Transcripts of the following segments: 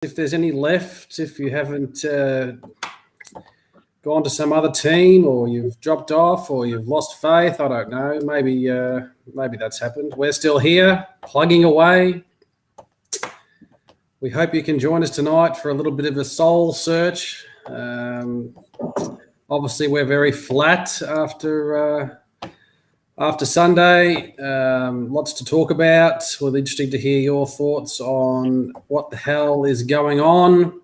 if there's any left, if you haven't gone to some other team or you've dropped off or you've lost faith. I don't know. Maybe that's happened. We're still here, plugging away. We hope you can join us tonight for a little bit of a soul search. Obviously, we're very flat after Sunday. Lots to talk about. We're interested to hear your thoughts on what the hell is going on.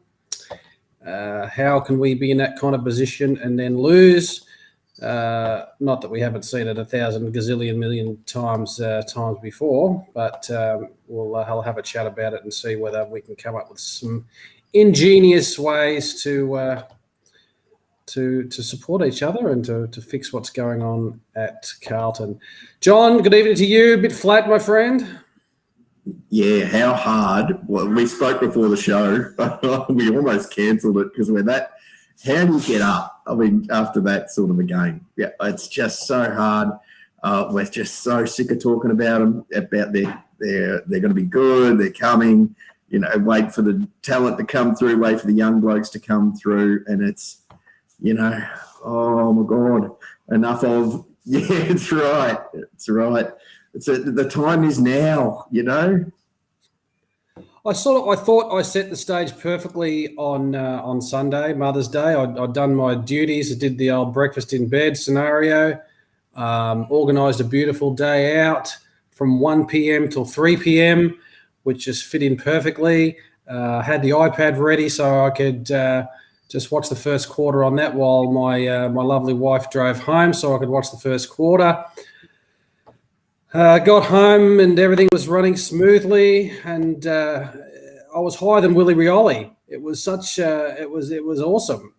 How can we be in that kind of position and then lose? Not that we haven't seen it 1,000 gazillion million times before, but we'll have a chat about it and see whether we can come up with some ingenious ways to support each other and to fix what's going on at Carlton. John, good evening to you. A bit flat, my friend. Yeah, how hard. Well, we spoke before the show. We almost cancelled it because we're that. How do you get up? I mean, after that sort of a game, yeah, it's just so hard. We're just so sick of talking about them. About they're going to be good. They're coming. You know, wait for the talent to come through. Wait for the young blokes to come through, and it's, you know, oh my God, enough of. Yeah, it's right. It's right. The time is now, you know. I thought I set the stage perfectly on Sunday, Mother's Day. I'd done my duties. I did the old breakfast in bed scenario. Organised a beautiful day out from 1 p.m. till 3 p.m., which just fit in perfectly. Had the iPad ready so I could just watch the first quarter on that while my lovely wife drove home, so I could watch the first quarter. Got home and everything was running smoothly, and I was higher than Willie Rioli. It was such it was awesome.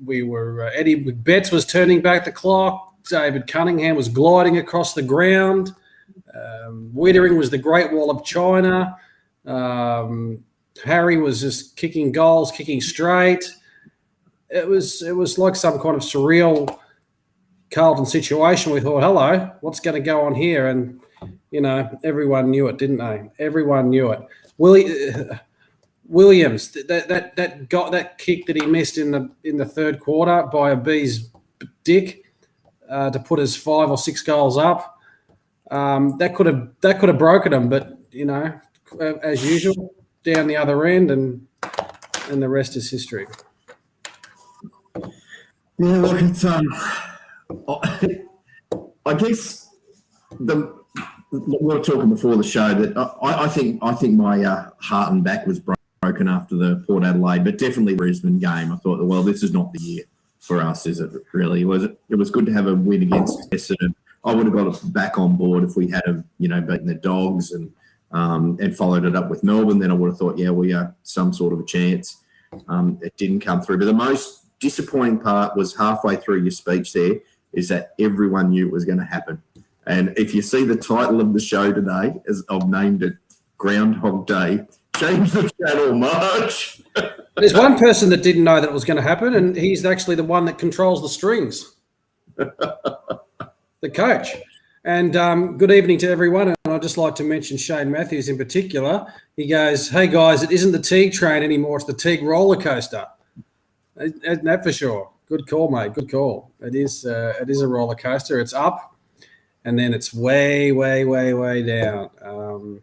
We were Eddie Betts was turning back the clock. David Cunningham was gliding across the ground. Wittering was the Great Wall of China. Harry was just kicking goals, kicking straight. It was like some kind of surreal Carlton situation. We thought, hello, what's going to go on here? And, you know, everyone knew it, didn't they? Everyone knew it. Williams, that kick that he missed in the third quarter by a bee's dick to put us 5 or 6 goals up, that could have broken them. But, you know, as usual, down the other end, and the rest is history. Yeah, look, it's I guess we were talking before the show that I think my heart and back was broken after the Port Adelaide, but definitely Brisbane game. I thought, well, this is not the year for us, is it? Really, it was good to have a win against Essendon. I would have got it back on board if we had beaten the Dogs and followed it up with Melbourne. Then I would have thought, yeah, we are some sort of a chance. It didn't come through, but the most disappointing part was halfway through your speech there is that everyone knew it was going to happen. And if you see the title of the show today, as I've named it Groundhog Day, change the channel, Marge. There's one person that didn't know that it was going to happen, and he's actually the one that controls the strings, the coach. And good evening to everyone. And I'd just like to mention Shane Matthews in particular. He goes, hey, guys, it isn't the Teague train anymore. It's the Teague roller coaster. Isn't that for sure? Good call, mate. Good call. It is a roller coaster. It's up, and then it's way, way, way, way down.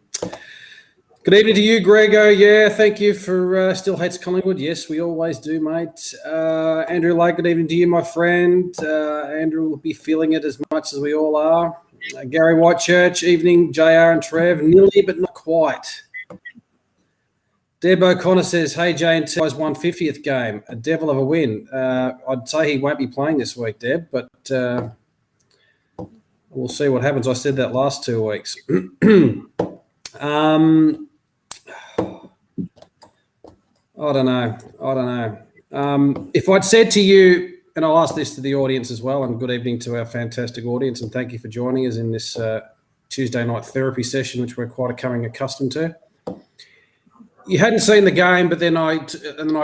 Good evening to you, Grego. Yeah, thank you for Still Hates Collingwood. Yes, we always do, mate. Andrew Lake, good evening to you, my friend. Andrew will be feeling it as much as we all are. Gary Whitechurch, evening. JR and Trev, nearly but not quite. Deb O'Connor says, hey, J&T's 150th game, a devil of a win. I'd say he won't be playing this week, Deb, but we'll see what happens. I said that last 2 weeks. I don't know. If I'd said to you, and I'll ask this to the audience as well, and good evening to our fantastic audience, and thank you for joining us in this Tuesday night therapy session, which we're quite becoming accustomed to. You hadn't seen the game, but then I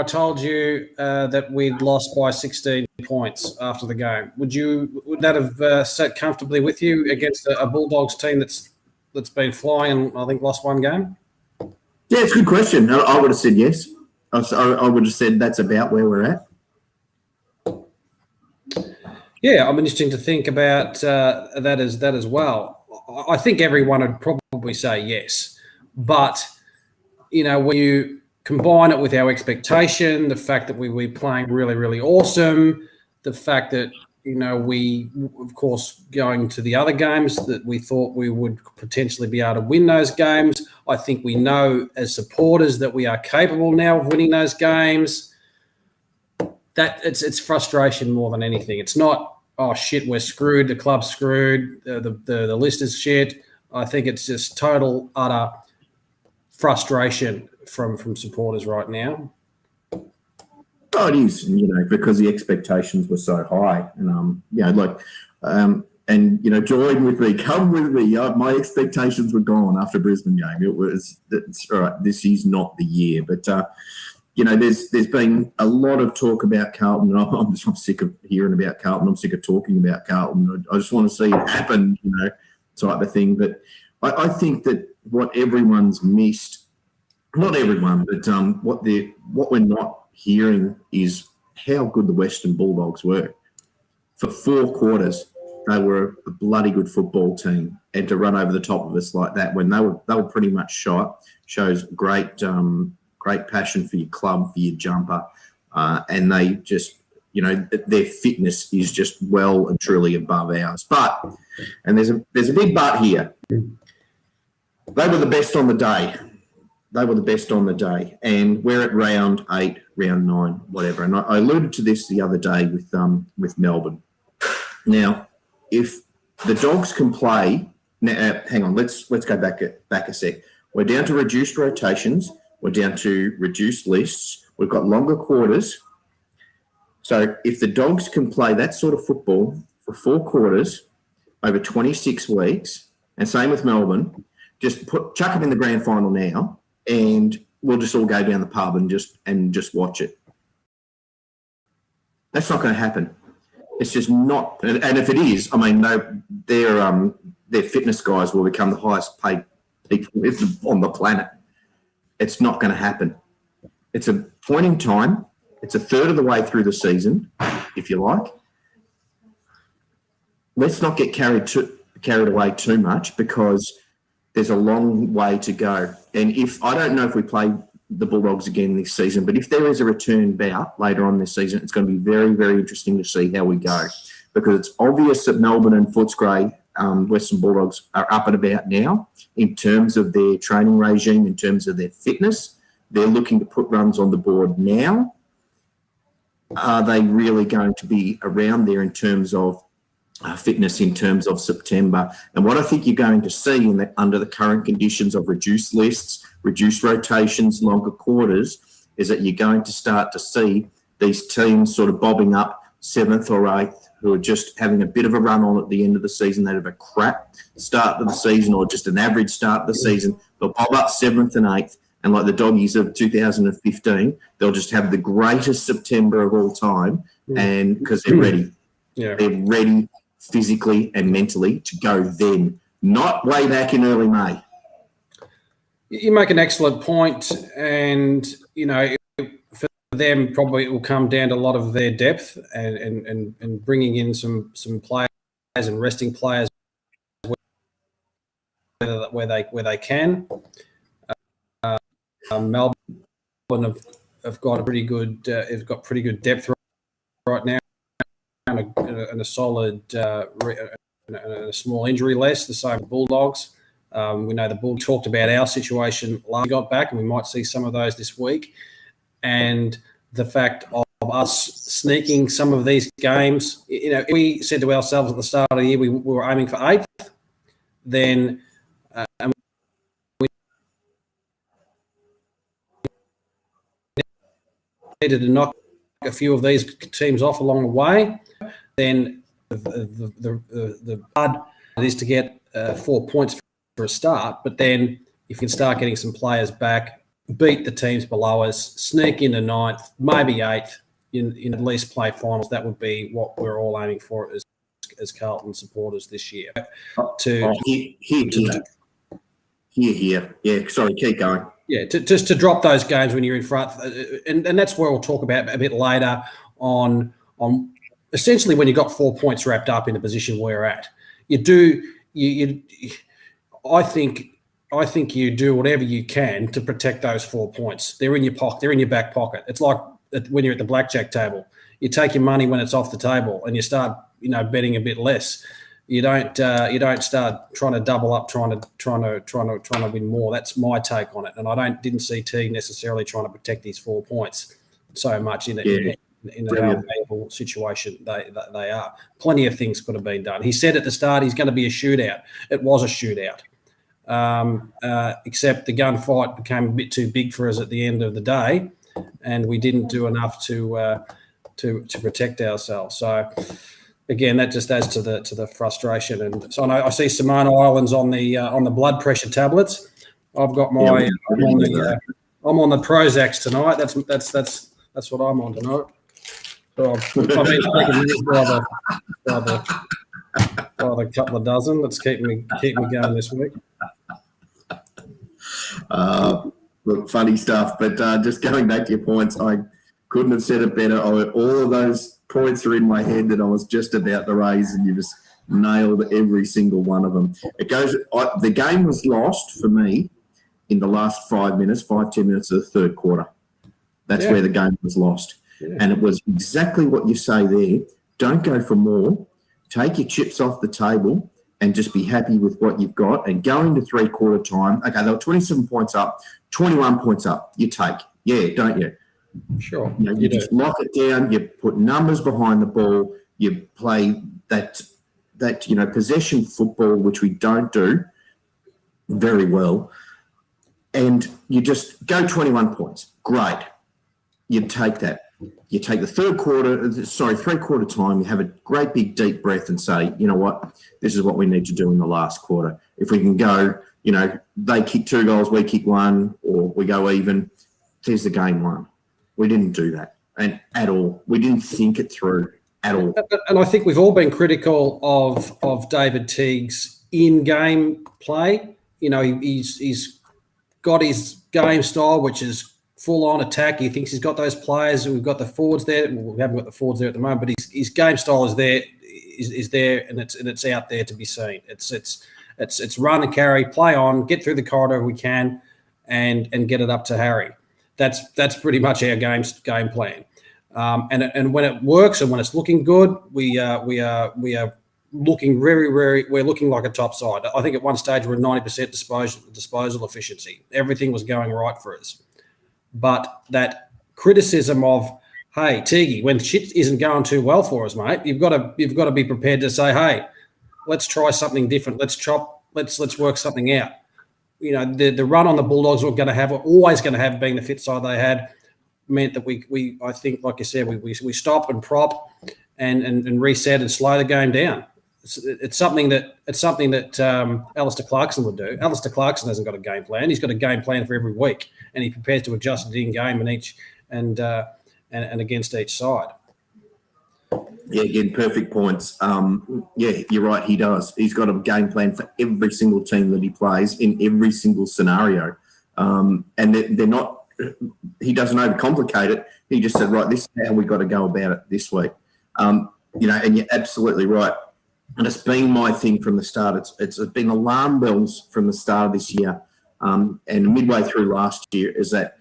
told you that we'd lost by 16 points after the game. Would that have sat comfortably with you against a Bulldogs team that's been flying and I think lost one game? Yeah, it's a good question. I would have said yes. I would have said that's about where we're at. Yeah, I'm interesting to think about that as well. I think everyone would probably say yes, but when you combine it with our expectation, the fact that we're playing really, really awesome, the fact that we, of course, going to the other games that we thought we would potentially be able to win those games. I think we know as supporters that we are capable now of winning those games. That it's frustration more than anything. It's not, oh shit, we're screwed, the club's screwed, the list is shit. I think it's just total utter frustration from supporters right now. Oh, it is, because the expectations were so high, and join with me, come with me. My expectations were gone after Brisbane game. It's all right. This is not the year, but there's been a lot of talk about Carlton. I'm sick of hearing about Carlton. I'm sick of talking about Carlton. I just want to see it happen, type of thing. But I think that what everyone's missed, not everyone, but what we're not hearing is how good the Western Bulldogs were. For 4 quarters, they were a bloody good football team, and to run over the top of us like that when they were pretty much shot shows great passion for your club, for your jumper, and they just their fitness is just well and truly above ours. And there's a big but here. They were the best on the day. They were the best on the day, and we're at round 8, round 9, whatever. And I alluded to this the other day with Melbourne. Now, if the Dogs can play, hang on, let's go back a sec. We're down to reduced rotations. We're down to reduced lists. We've got longer quarters. So if the Dogs can play that sort of football for 4 quarters over 26 weeks, and same with Melbourne, just chuck them in the grand final now, and we'll just all go down the pub and just watch it. That's not going to happen. It's just not. And if it is, I mean, their fitness guys will become the highest paid people on the planet. It's not going to happen. It's a point in time. It's a third of the way through the season, if you like. Let's not get carried away too much, because there's a long way to go. And I don't know if we play the Bulldogs again this season, but if there is a return bout later on this season, it's going to be very, very interesting to see how we go, because it's obvious that Melbourne and Footscray, Western Bulldogs, are up and about now in terms of their training regime, in terms of their fitness. They're looking to put runs on the board now. Are they really going to be around there in terms of fitness in terms of September? And what I think you're going to see under the current conditions of reduced lists, reduced rotations, longer quarters, is that you're going to start to see these teams sort of bobbing up 7th or 8th, who are just having a bit of a run on at the end of the season. They'd have a crap start to the season, or just an average start to the season. They'll bob up 7th and 8th, and like the Doggies of 2015, they'll just have the greatest September of all time, and because they're ready. Yeah. They're ready physically and mentally to go then, not way back in early May. You make an excellent point, and for them probably it will come down to a lot of their depth and bringing in some players and resting players where they can. Melbourne have got pretty good depth right now, and a solid and a small injury list. The same with Bulldogs. We know the Bulldogs talked about our situation last we got back, and we might see some of those this week. And the fact of us sneaking some of these games, we said to ourselves at the start of the year we were aiming for 8th, then and we needed to knock a few of these teams off along the way. Then the hard it is to get 4 points for a start, but then if you can start getting some players back, beat the teams below us, sneak into 9th, maybe 8th, in at least play finals, that would be what we're all aiming for as Carlton supporters this year. Here. Yeah, sorry, keep going. Yeah, just to drop those games when you're in front, and that's where we'll talk about a bit later on essentially when you've got 4 points wrapped up in the position we're at. I think you do whatever you can to protect those 4 points. They're in your pocket. They're in your back pocket. It's like when you're at the blackjack table. You take your money when it's off the table, and you start, betting a bit less. You don't start trying to double up, trying to win more. That's my take on it. And I didn't see Teague necessarily trying to protect his 4 points so much in the valuable situation they are. Plenty of things could have been done. He said at the start he's going to be a shootout. It was a shootout. Except the gunfight became a bit too big for us at the end of the day, and we didn't do enough to protect ourselves. So again, that just adds to the frustration. And so I see Simone Islands on the blood pressure tablets. I've got my I'm on the Prozacs tonight. That's what I'm on tonight. So I've been taking by the couple of dozen. That's keep me going this week. Look, funny stuff. But just going back to your points, I couldn't have said it better. All of those points are in my head that I was just about to raise, and you just nailed every single one of them. The game was lost for me in the last 10 minutes of the third quarter. That's where the game was lost. Yeah. And it was exactly what you say there. Don't go for more. Take your chips off the table and just be happy with what you've got. And go into three-quarter time. Okay, they were 27 points up, 21 points up. You take. Yeah, don't you? Sure. You just lock it down. You put numbers behind the ball. You play that possession football, which we don't do very well. And you just go 21 points. Great. You take that. You take the three-quarter time, you have a great big deep breath and say, you know what, this is what we need to do in the last quarter. If we can go, they kick 2 goals, we kick 1, or we go even, there's the game won. We didn't do that at all. We didn't think it through at all. And I think we've all been critical of David Teague's in-game play. He's got his game style, which is full-on attack. He thinks he's got those players. We've got the forwards there. Well, we haven't got the forwards there at the moment, but his game style is there, and it's out there to be seen. It's run and carry, play on, get through the corridor if we can, and get it up to Harry. That's pretty much our game plan. And when it works and when it's looking good, we are looking we're looking like a top side. I think at one stage we're 90% disposal efficiency. Everything was going right for us. But that criticism of, hey, Teague, when shit isn't going too well for us, mate, you've got to be prepared to say, hey, let's try something different. Let's work something out. The run on the Bulldogs we're always going to have, being the fit side they had, meant that we I think, like you said, we stop and prop and reset and slow the game down. It's something that Alistair Clarkson would do. Alistair Clarkson hasn't got a game plan. He's got a game plan for every week, and he prepares to adjust it in game and against each side. Yeah, again, perfect points. You're right. He does. He's got a game plan for every single team that he plays in every single scenario, and they're not. He doesn't overcomplicate it. He just said, right, this is how we got to go about it this week. And you're absolutely right. And it's been my thing from the start. It's been alarm bells from the start of this year, and midway through last year is that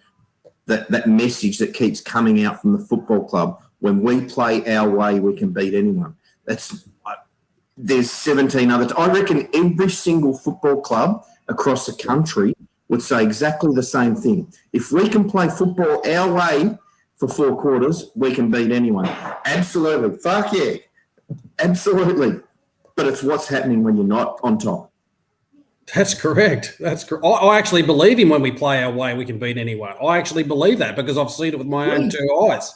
message that keeps coming out from the football club. When we play our way, we can beat anyone. There's 17 others. I reckon every single football club across the country would say exactly the same thing. If we can play football our way for 4 quarters, we can beat anyone. Absolutely. Fuck yeah. Absolutely. But it's what's happening when you're not on top. That's correct. I actually believe him. When we play our way, we can beat anyone. I actually believe that because I've seen it with my own 2 eyes.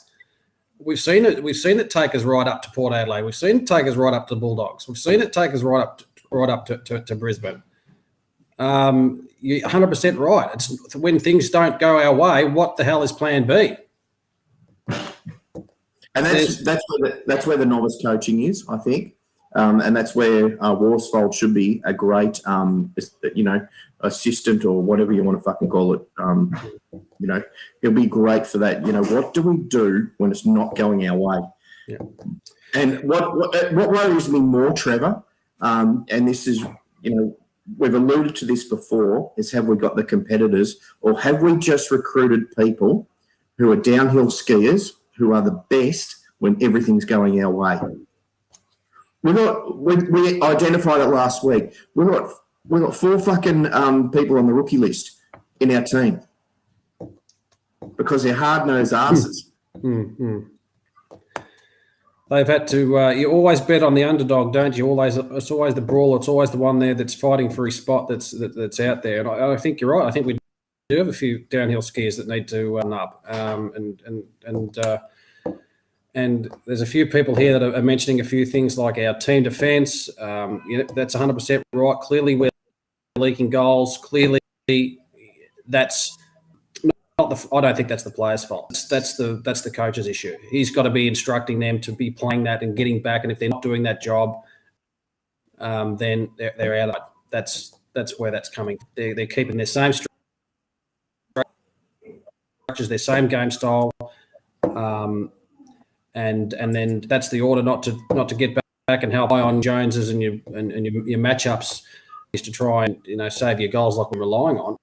We've seen it take us right up to Port Adelaide. We've seen it take us right up to the Bulldogs. We've seen it take us right up to Brisbane. You're 100% right. It's when things don't go our way, what the hell is plan B? And that's where the novice coaching is, I think. And that's where Worsfold should be a great, assistant or whatever you want to fucking call it. He'll be great for that. What do we do when it's not going our way? Yeah. And what worries me more, Trevor, and this is, we've alluded to this before, is have we got the competitors, or have we just recruited people who are downhill skiers who are the best when everything's going our way? We identified it last week. We got 4 fucking people on the rookie list in our team because they're hard-nosed asses. Mm-hmm. They've had to. You always bet on the underdog, don't you? It's always the brawler. It's always the one there that's fighting for his spot. That's out there. And I think you're right. I think we do have a few downhill skiers that need to run up. And there's a few people here that are mentioning a few things like our team defence. That's 100% right. Clearly, we're leaking goals. Clearly, that's. I don't think that's the player's fault. That's the coach's issue. He's got to be instructing them to be playing that and getting back. And if they're not doing that job, then they're out of it. That's where that's coming. They're keeping their same structures, their same game style, and then that's the order not to get back and help on Joneses and your matchups is to try and save your goals like we're relying on.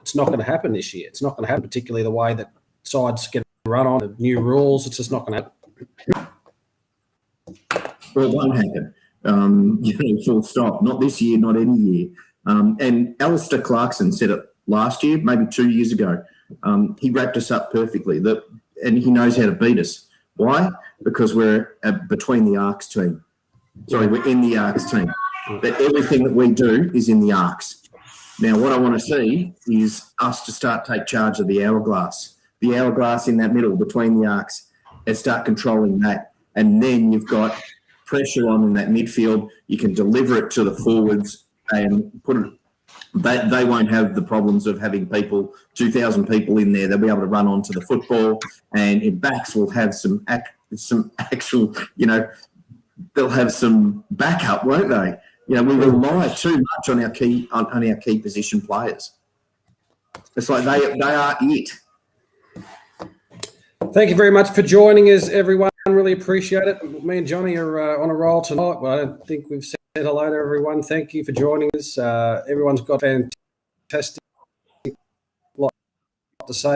It's not going to happen this year. It's not going to happen, particularly the way that sides get run on, the new rules. It's just not going to happen. Well, it won't happen. Full stop. Not this year, not any year. And Alistair Clarkson said it last year, maybe 2 years ago. He wrapped us up perfectly. And he knows how to beat us. Why? Because we're between the arcs team. Sorry, we're in the arcs team. But everything that we do is in the arcs. Now, what I want to see is us to start take charge of the hourglass in that middle between the arcs, and start controlling that. And then you've got pressure on in that midfield. You can deliver it to the forwards and put it. They won't have the problems of having 2,000 people in there. They'll be able to run onto the football, and in backs will have some actual, they'll have some backup, won't they? We rely too much on our key position players. It's like they are it. Thank you very much for joining us, everyone. Really appreciate it. Me and Johnny are on a roll tonight. Well, I don't think we've said hello to everyone. Thank you for joining us. Everyone's got fantastic lot to say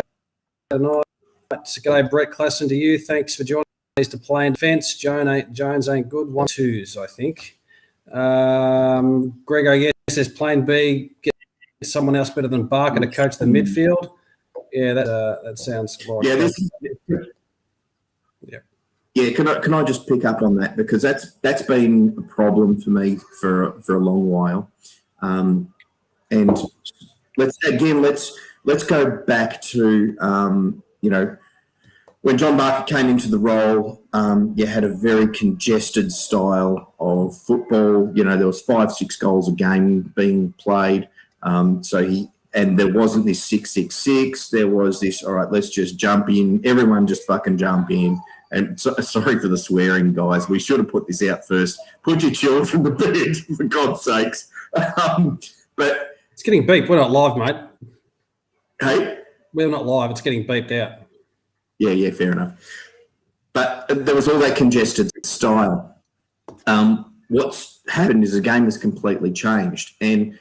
tonight. G'day, Brett Klassen, to you. Thanks for joining us to play in defence. Jones ain't good. 1-2s, I think. Grego, yes, says plan B, get someone else better than Barker to coach the midfield. Yeah, that sounds like Yeah, can I just pick up on that, because that's been a problem for me for a long while. And let's go back to when John Barker came into the role, you had a very congested style of football. There was 5-6 goals a game being played. And there wasn't this 6-6-6. There was this, all right, let's just jump in. Everyone just fucking jump in. And sorry for the swearing, guys. We should have put this out first. Put your children to bed, for God's sakes. But it's getting beeped. We're not live, mate. Hey? We're not live. It's getting beeped out. Yeah, fair enough. But there was all that congested style. What's happened is the game has completely changed. And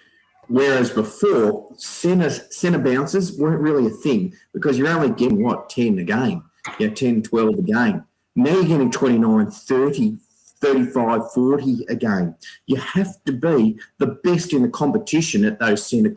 whereas before, centre bounces weren't really a thing, because you're only getting, 10 a game? 10, 12 a game. Now you're getting 29, 30, 35, 40 a game. You have to be the best in the competition at those centre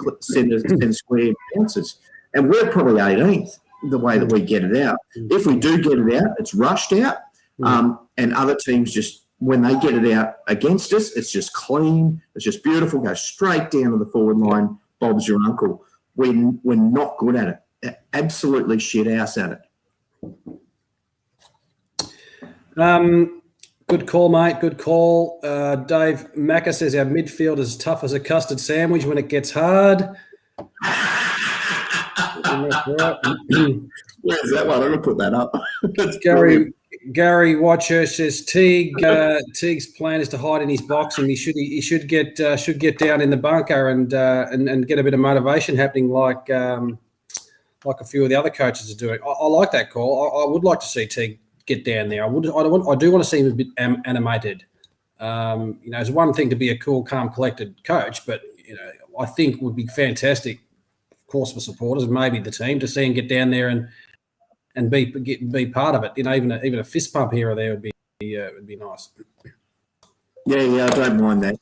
square bounces. And we're probably 18th. The way that we get it out. If we do get it out, it's rushed out. And other teams just, when they get it out against us, it's just clean. It's just beautiful. Goes straight down to the forward line. Bob's your uncle. We're not good at it. Absolutely shit ass at it. Good call, mate. Good call. Dave Macca says our midfield is tough as a custard sandwich when it gets hard. Where's that one? I'm going to put that up. Gary Whitechurch says Teague's plan is to hide in his box, and he should get down in the bunker and get a bit of motivation happening like a few of the other coaches are doing. I like that call. I would like to see Teague get down there. I do want to see him a bit animated. It's one thing to be a cool, calm, collected coach, but I think it would be fantastic, of course, for supporters and maybe the team to see him get down there and be part of it. Even a fist pump here or there would be nice. Yeah, I don't mind that.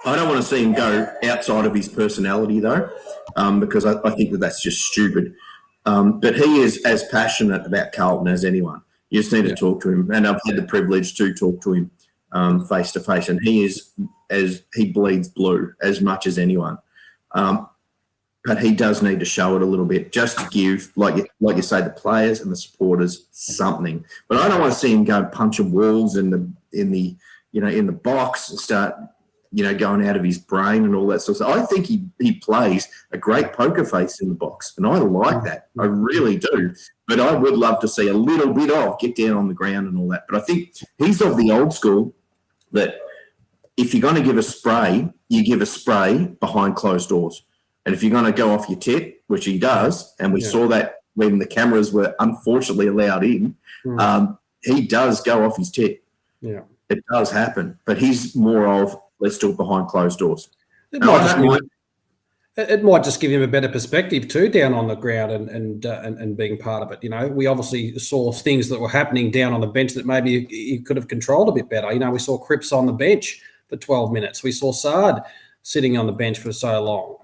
I don't want to see him go outside of his personality though, because I think that's just stupid. But he is as passionate about Carlton as anyone. You just need to talk to him, and I've had the privilege to talk to him face to face, and he bleeds blue as much as anyone. But he does need to show it a little bit, just to give, like you say, the players and the supporters something. But I don't want to see him go punching walls in the box and start going out of his brain and all that sort of stuff. I think he plays a great poker face in the box, and I like that. I really do. But I would love to see a little bit of get down on the ground and all that. But I think he's of the old school that if you're going to give a spray, you give a spray behind closed doors. And if you're going to go off your tit, which he does, and we saw that when the cameras were unfortunately allowed in, he does go off his tit. Yeah. It does happen. But he's more of, let's do it behind closed doors. It might just give him a better perspective too, down on the ground and being part of it. We obviously saw things that were happening down on the bench that maybe he could have controlled a bit better. We saw Cripps on the bench for 12 minutes. We saw Saad sitting on the bench for so long.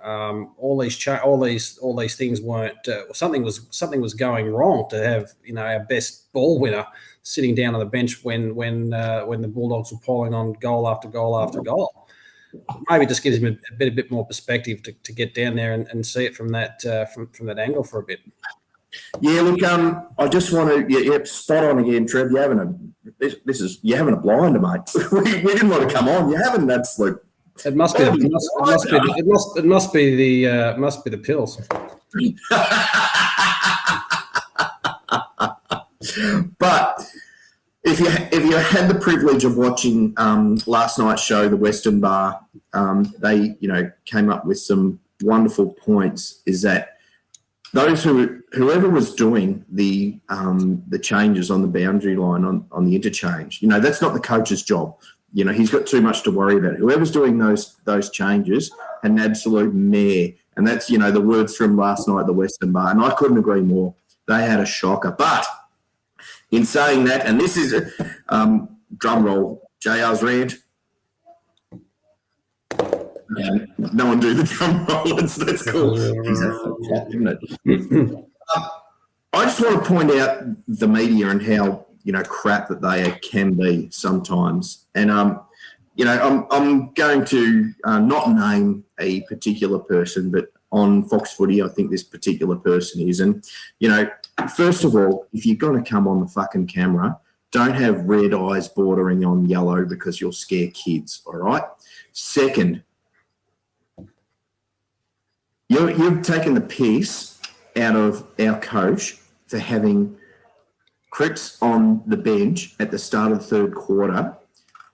All these things weren't. Something was going wrong to have our best ball winner sitting down on the bench when the Bulldogs were piling on goal after goal after goal. Maybe just gives him a bit more perspective to get down there and see it from that from that angle for a bit. Yeah, look, I just want to spot on again, Trev. You're having a blinder, mate. we didn't want to come on. You haven't an absolute. It must be the pills. But if you had the privilege of watching last night's show, the Western Bar, they came up with some wonderful points. Is that whoever was doing the changes on the boundary line on the interchange, that's not the coach's job. He's got too much to worry about. Whoever's doing those changes had an absolute mare, and that's the words from last night at the Western Bar, and I couldn't agree more. They had a shocker, but. In saying that, and this is drum roll, JR's rant. No one do the drum roll. That's cool. I just want to point out the media and how crap that they can be sometimes. And I'm going to not name a particular person, but on Fox Footy, I think this particular person is. And first of all, if you're going to come on the fucking camera, don't have red eyes bordering on yellow because you'll scare kids, all right? Second, you've taken the piss out of our coach for having Cripps on the bench at the start of the third quarter,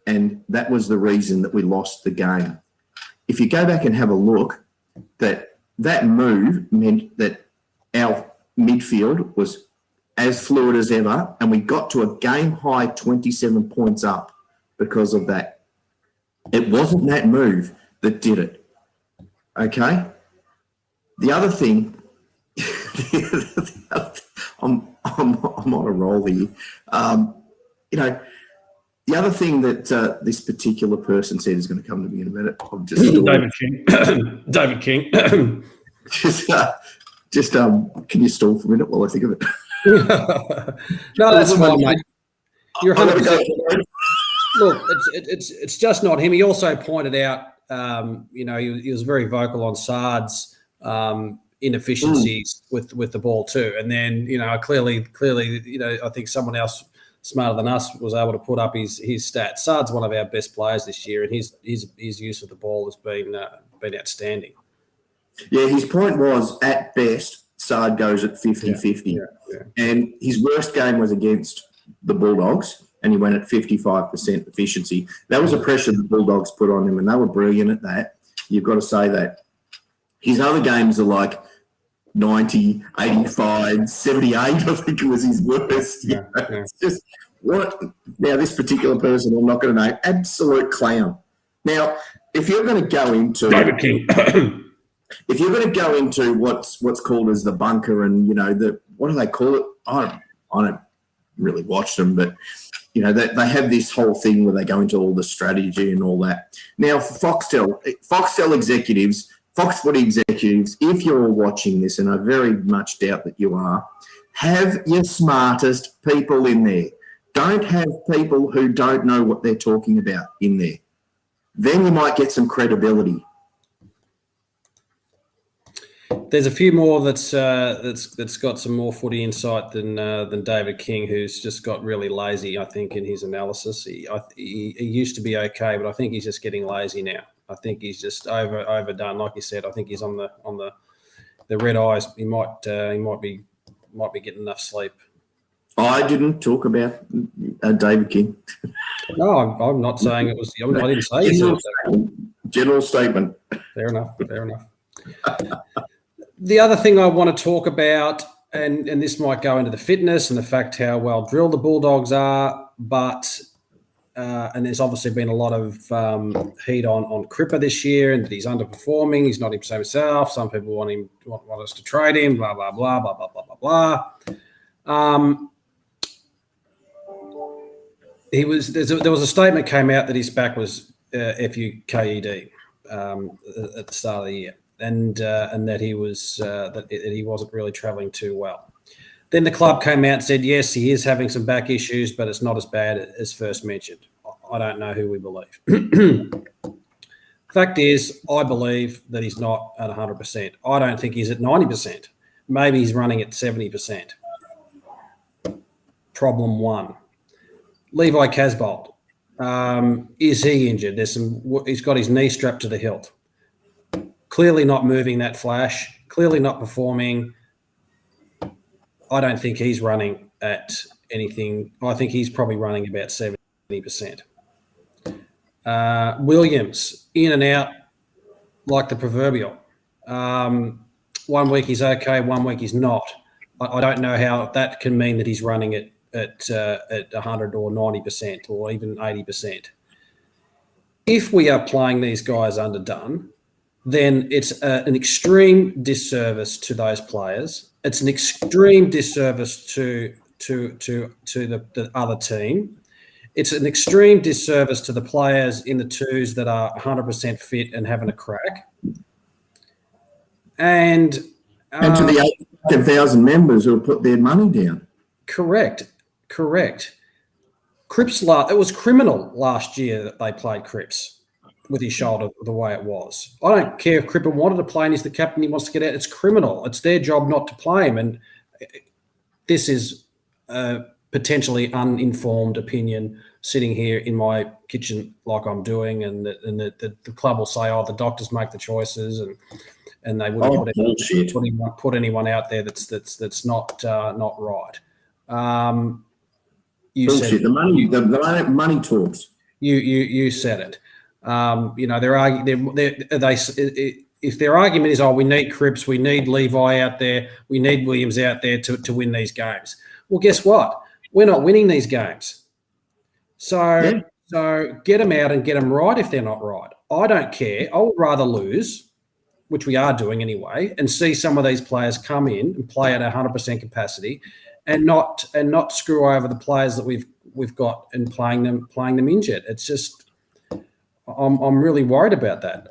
and that was the reason that we lost the game. If you go back and have a look, that move meant that our midfield was as fluid as ever, and we got to a game-high 27 points up because of that. It wasn't that move that did it, okay? The other thing, I'm on a roll here. The other thing that this particular person said is going to come to me in a minute. I'm just David King. Just can you stall for a minute while I think of it? No, that's fine, mate. You're 100%. Look, it's just not him. He also pointed out, he was very vocal on Saad's inefficiencies with the ball too. And then, clearly, I think someone else smarter than us was able to put up his stats. Saad's one of our best players this year, and his use of the ball has been outstanding. Yeah, his point was, at best, Saad goes at 50-50. Yeah. And his worst game was against the Bulldogs, and he went at 55% efficiency. That was a pressure the Bulldogs put on him, and they were brilliant at that. You've got to say that. His other games are like 90, 85, 78, I think it was his worst. Yeah. It's just, what? Now, this particular person, I'm not going to name, absolute clown. Now, if you're going to go into... David King. If you're going to go into what's called as the bunker and, what do they call it? I don't really watch them, but, they have this whole thing where they go into all the strategy and all that. Now, Foxtel executives, Fox Footy executives, if you're all watching this, and I very much doubt that you are, have your smartest people in there. Don't have people who don't know what they're talking about in there. Then you might get some credibility. There's a few more that's got some more footy insight than David King, who's just got really lazy, I think, in his analysis. He used to be okay, but I think he's just getting lazy now. I think he's just overdone. Like you said, I think he's on the red eyes. He might be getting enough sleep. I didn't talk about David King. No, I'm not saying it was. I didn't say general statement. Fair enough. The other thing I want to talk about, and this might go into the fitness and the fact how well drilled the Bulldogs are, but and there's obviously been a lot of heat on Cripper this year, and that he's underperforming. He's not himself. Some people want us to trade him. Blah blah blah blah blah blah blah blah. There was a statement came out that his back was FUKED at the start of the year. And that he was that he wasn't really travelling too well. Then the club came out and said, yes, he is having some back issues, but it's not as bad as first mentioned. I don't know who we believe. Fact is, I believe that he's not at 100%. I don't think he's at 90%. Maybe he's running at 70%. Problem one. Levi Casbolt. Is he injured? He's got his knee strapped to the hilt. Clearly not moving that flash, clearly not performing. I don't think he's running at anything. I think he's probably running about 70%. Williams, in and out like the proverbial. 1 week he's okay, 1 week he's not. I don't know how that can mean that he's running at 100 or 90% or even 80%. If we are playing these guys underdone, then it's an extreme disservice to those players. It's an extreme disservice to the other team. It's an extreme disservice to the players in the twos that are 100% fit and having a crack. And to the 8,000 members who have put their money down. Correct. Cripps, it was criminal last year that they played Cripps with his shoulder the way it was. I don't care if Cripper wanted to play and he's the captain, he wants to get out. It's criminal. It's their job not to play him. And this is a potentially uninformed opinion sitting here in my kitchen like I'm doing, and the club will say, oh, the doctors make the choices and they wouldn't put anyone out there that's not right. You bullshit. said the money talks. You said it. If their argument is, we need Cripps, we need Levi out there, we need Williams out there to win these games. Well, guess what? We're not winning these games. So get them out and get them right if they're not right. I don't care. I would rather lose, which we are doing anyway, and see some of these players come in and play at 100% capacity, and not screw over the players that we've got and playing them injured. It's just. I'm really worried about that.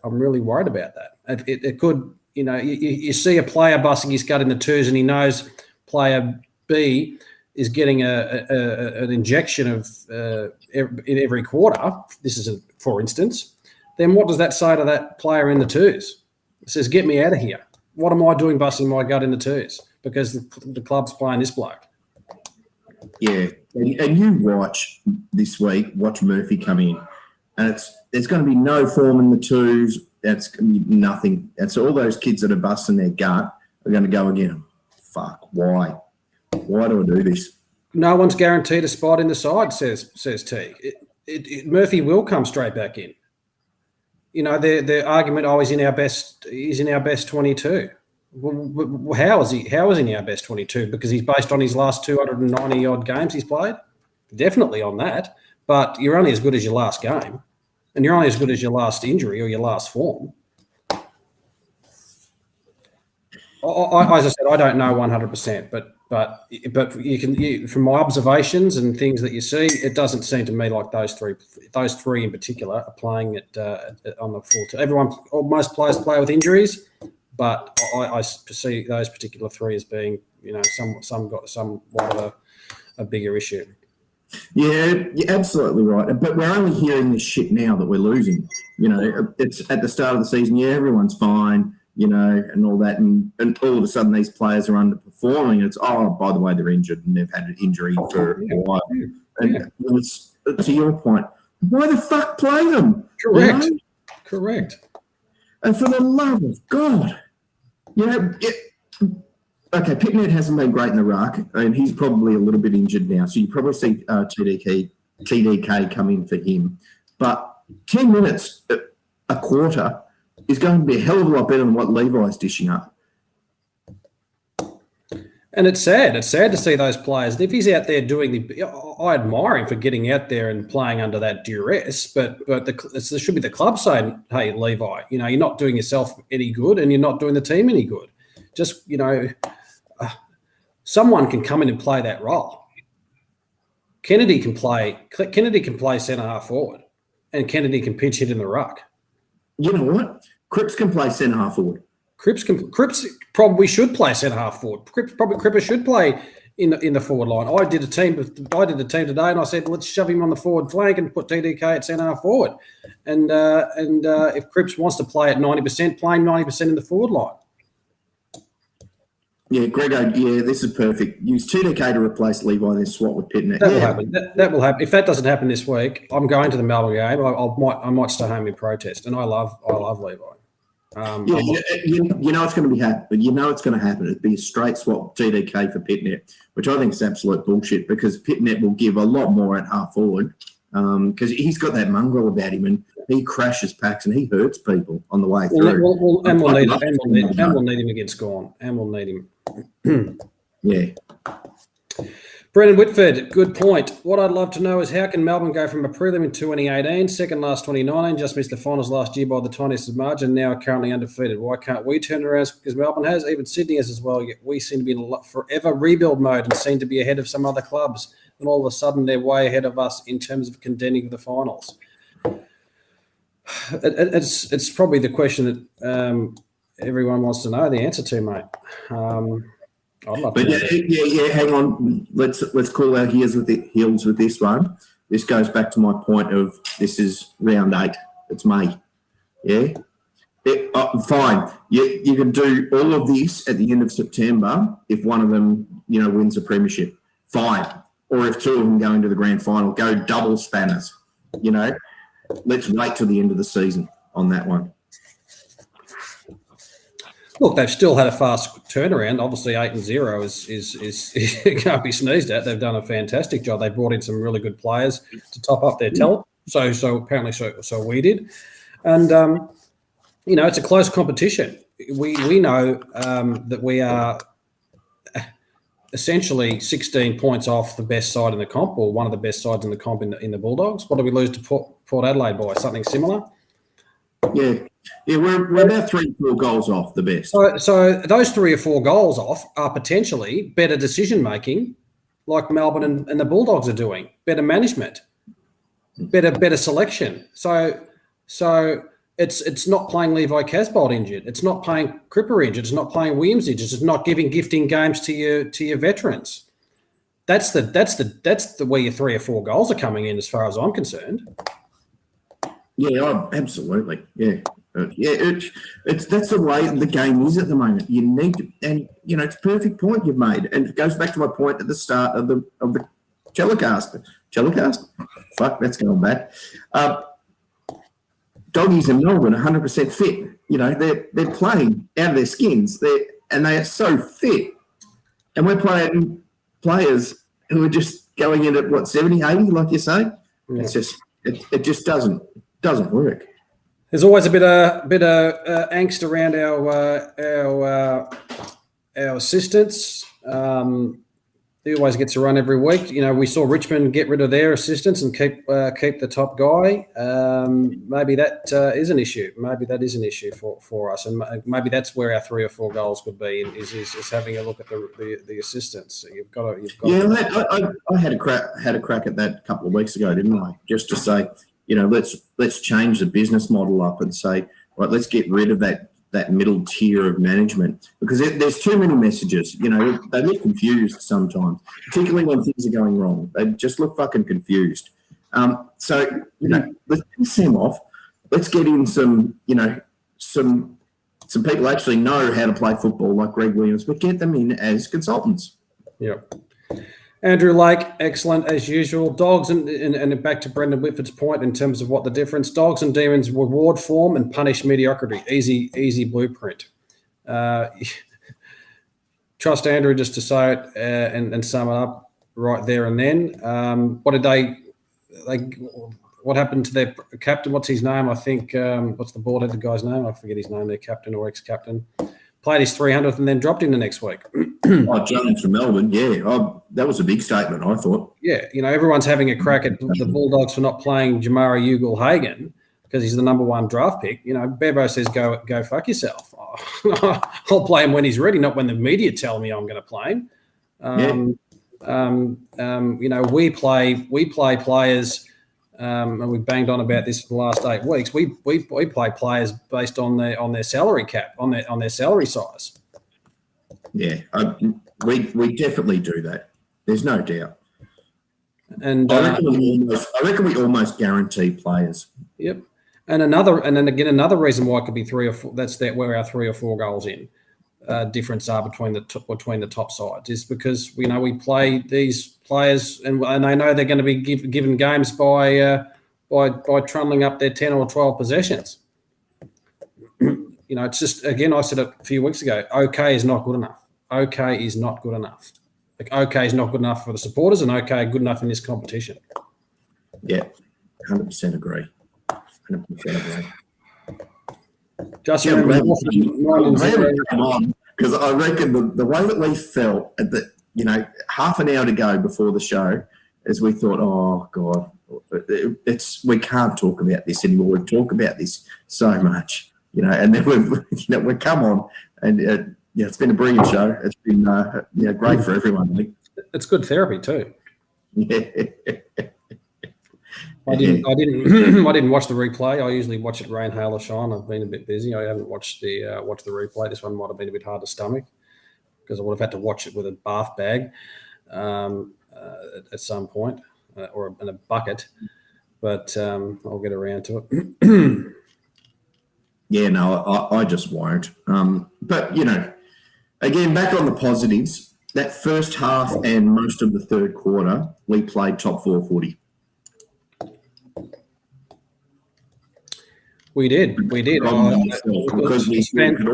It could, you see a player busting his gut in the twos and he knows player B is getting an injection of in every quarter. This is for instance. Then what does that say to that player in the twos? It says, get me out of here. What am I doing busting my gut in the twos? Because the club's playing this bloke. Yeah, and you watch Murphy come in. And there's going to be no form in the twos. That's going to be nothing. And so all those kids that are busting their gut are going to go again. Fuck, why? Why do I do this? No one's guaranteed a spot in the side, says T. Murphy will come straight back in. You know, the argument, he's in our best 22. Well, how is he in our best 22? Because he's based on his last 290 odd games he's played. Definitely on that, but you're only as good as your last game, and you're only as good as your last injury or your last form. As I said, I don't know 100%, but you can from my observations and things that you see, it doesn't seem to me like those three in particular are playing it on the full. Most players play with injuries, but I see those particular three as being, you know, somewhat of a bigger issue. Yeah, you're absolutely right. But we're only hearing this shit now that we're losing. You know, it's at the start of the season. Yeah, everyone's fine. You know, and all that, and all of a sudden these players are underperforming. It's by the way, they're injured and they've had an injury for a while. And it's, to your point, why the fuck play them? Correct. You know? Correct. And for the love of God, you know, okay, Pitnet hasn't been great in the ruck, and he's probably a little bit injured now. So you probably see TDK come in for him, but 10 minutes a quarter is going to be a hell of a lot better than what Levi's dishing up. And it's sad. It's sad to see those players. If he's out there I admire him for getting out there and playing under that duress. But there should be the club saying, "Hey, Levi, you know, you're not doing yourself any good, and you're not doing the team any good. Just, you know, someone can come in and play that role. Kennedy can play centre half forward, and Kennedy can pitch hit in the ruck. You know what? Cripps can play centre half forward. Cripps probably should play centre half forward. Cripps should play in the forward line. I did a team today, and I said, let's shove him on the forward flank and put TDK at centre half forward. And if Cripps wants to play at 90%, play him 90% in the forward line. Yeah, Grego, this is perfect. Use TDK to replace Levi, then swap with Pitnet. That will happen. That will happen. If that doesn't happen this week, I'm going to the Melbourne game. I might stay home in protest. And I love Levi. You know it's going to be happen. You know it's going to happen. It'd be a straight swap TDK for Pitnet, which I think is absolute bullshit because Pitnet will give a lot more at half forward because he's got that mongrel about him and he crashes packs and he hurts people on the way through. We'll need him against Gorn, and we'll need him. Yeah. Brendan Whitford, good point. What I'd love to know is how can Melbourne go from a prelim in 2018, second last 2019, just missed the finals last year by the tiniest margin, now are currently undefeated. Why can't we turn around? Because Melbourne has, even Sydney has as well, yet we seem to be in a forever rebuild mode and seem to be ahead of some other clubs. And all of a sudden they're way ahead of us in terms of contending for the finals. It's probably the question that everyone wants to know the answer to, mate. I'd love to. Yeah. Hang on. Let's call our heels with this one. This goes back to my point of this is round 8. It's May. Yeah. Fine. You can do all of this at the end of September if one of them, you know, wins a premiership. Fine. Or if two of them go into the grand final, go double spanners. You know, let's wait till the end of the season on that one. Look, they've still had a fast turnaround. Obviously, 8-0 is can't be sneezed at. They've done a fantastic job. They brought in some really good players to top up their talent. So apparently, so we did, and you know, it's a close competition. We know that we are essentially 16 points off the best side in the comp, or one of the best sides in the comp in the Bulldogs. What did we lose to Port Adelaide by? Something similar. Yeah, we're about 3 or 4 goals off the best. So those 3 or 4 goals off are potentially better decision making, like Melbourne and the Bulldogs are doing. Better management, better selection. So it's not playing Levi Casbolt injured. It's not playing Cripper injured. It's not playing Williams injured. It's not gifting games to your veterans. That's the where your 3 or 4 goals are coming in, as far as I'm concerned. Yeah, absolutely. Yeah. That's the way the game is at the moment. You need to, and you know, it's a perfect point you've made, and it goes back to my point at the start of the telecast. Fuck, that's going back. Doggies in Melbourne, 100% fit. You know, they're playing out of their skins. They are so fit, and we're playing players and we're just going in at, 70, 80, like you say? Yeah. It's just it just doesn't work. There's always a bit of angst around our assistants. He always gets a run every week. We saw Richmond get rid of their assistants and keep the top guy. Maybe that is an issue. Maybe that is an issue for us, and maybe that's where our 3 or 4 goals could be. Is having a look at the assistants. So you've got. I had a crack at that a couple of weeks ago, didn't I? Just to say, let's change the business model up and say, right, let's get rid of that middle tier of management, because there's too many messages. They look confused sometimes, particularly when things are going wrong. They just look fucking confused. So let's piss them off. Let's get in some people actually know how to play football, like Greg Williams, but get them in as consultants. Yeah. Andrew Lake, excellent as usual. Dogs and back to Brendan Whitford's point in terms of what the difference. Dogs and Demons reward form and punish mediocrity. Easy blueprint. Trust Andrew just to say it and sum it up right there and then. What happened to their captain? What's his name? I think what's the board-headed guy's name? I forget his name. Their captain or ex-captain. Played his 300th and then dropped in the next week. Jones from Melbourne, yeah. That was a big statement, I thought. Yeah, everyone's having a crack at the Bulldogs for not playing Jamara Ugle-Hagan because he's the number 1 draft pick. Bebo says, go fuck yourself. I'll play him when he's ready, not when the media tell me I'm going to play him. We play players, and we've banged on about this for the last 8 weeks. We play players based on their salary cap, on their salary size. Yeah, we definitely do that. There's no doubt. And I reckon we almost guarantee players. Yep. And then again, another reason why it could be 3 or 4. That's where our 3 or 4 goals in difference are between the top sides is because we play these players and they know they're going to be given games by trundling up their 10 or 12 possessions. It's just, again, I said it a few weeks ago. Okay is not good enough. Okay is not good enough. Okay is not good enough for the supporters, and okay good enough in this competition. Yeah, 100% agree. 100% agree. Just remember, because I reckon the way that we felt at half an hour to go before the show, is we thought, oh God, we can't talk about this anymore. We talk about this so much, and then we've come on, and it's been a brilliant show. It's been great for everyone. I think. It's good therapy too. Yeah. I didn't watch the replay. I usually watch it rain, hail, or shine. I've been a bit busy. I haven't watched the replay. This one might have been a bit hard to stomach because I would have had to watch it with a bath bag at some point or in a bucket. But I'll get around to it. Yeah, no, I just won't. But again, back on the positives. That first half and most of the third quarter, we played top 4 footy. We did. Because we could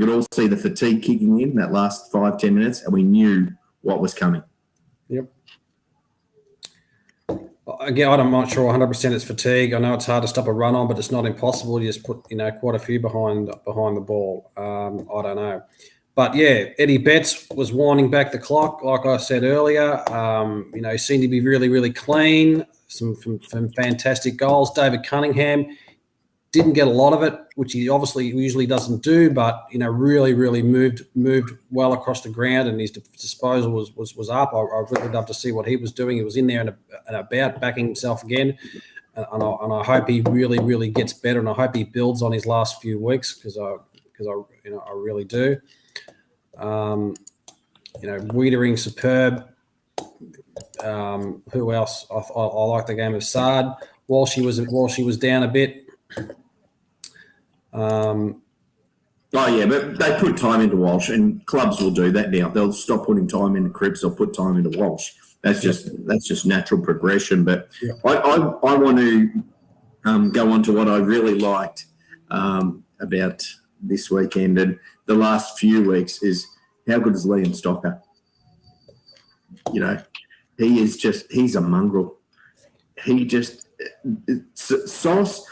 all see the fatigue kicking in that last 5-10 minutes, and we knew what was coming. Yep. Again, I'm not sure 100% it's fatigue. I know it's hard to stop a run on, but it's not impossible. You just put quite a few behind the ball. I don't know. But yeah, Eddie Betts was winding back the clock, like I said earlier. He seemed to be really, really clean. Some fantastic goals. David Cunningham didn't get a lot of it, which he obviously usually doesn't do, but really, really moved well across the ground, and his disposal was up. I really love to see what he was doing. He was in there and about backing himself again, and I hope he really, really gets better, and I hope he builds on his last few weeks because I really do. Wiedering superb. Who else? I like the game of Sard. Walshy was down a bit. But they put time into Walsh, and clubs will do that now. They'll stop putting time into Cripps. They'll put time into Walsh. That's just natural progression. But yeah. I want to go on to what I really liked about this weekend and the last few weeks is how good is Liam Stocker? You know, he's a mongrel. Sauce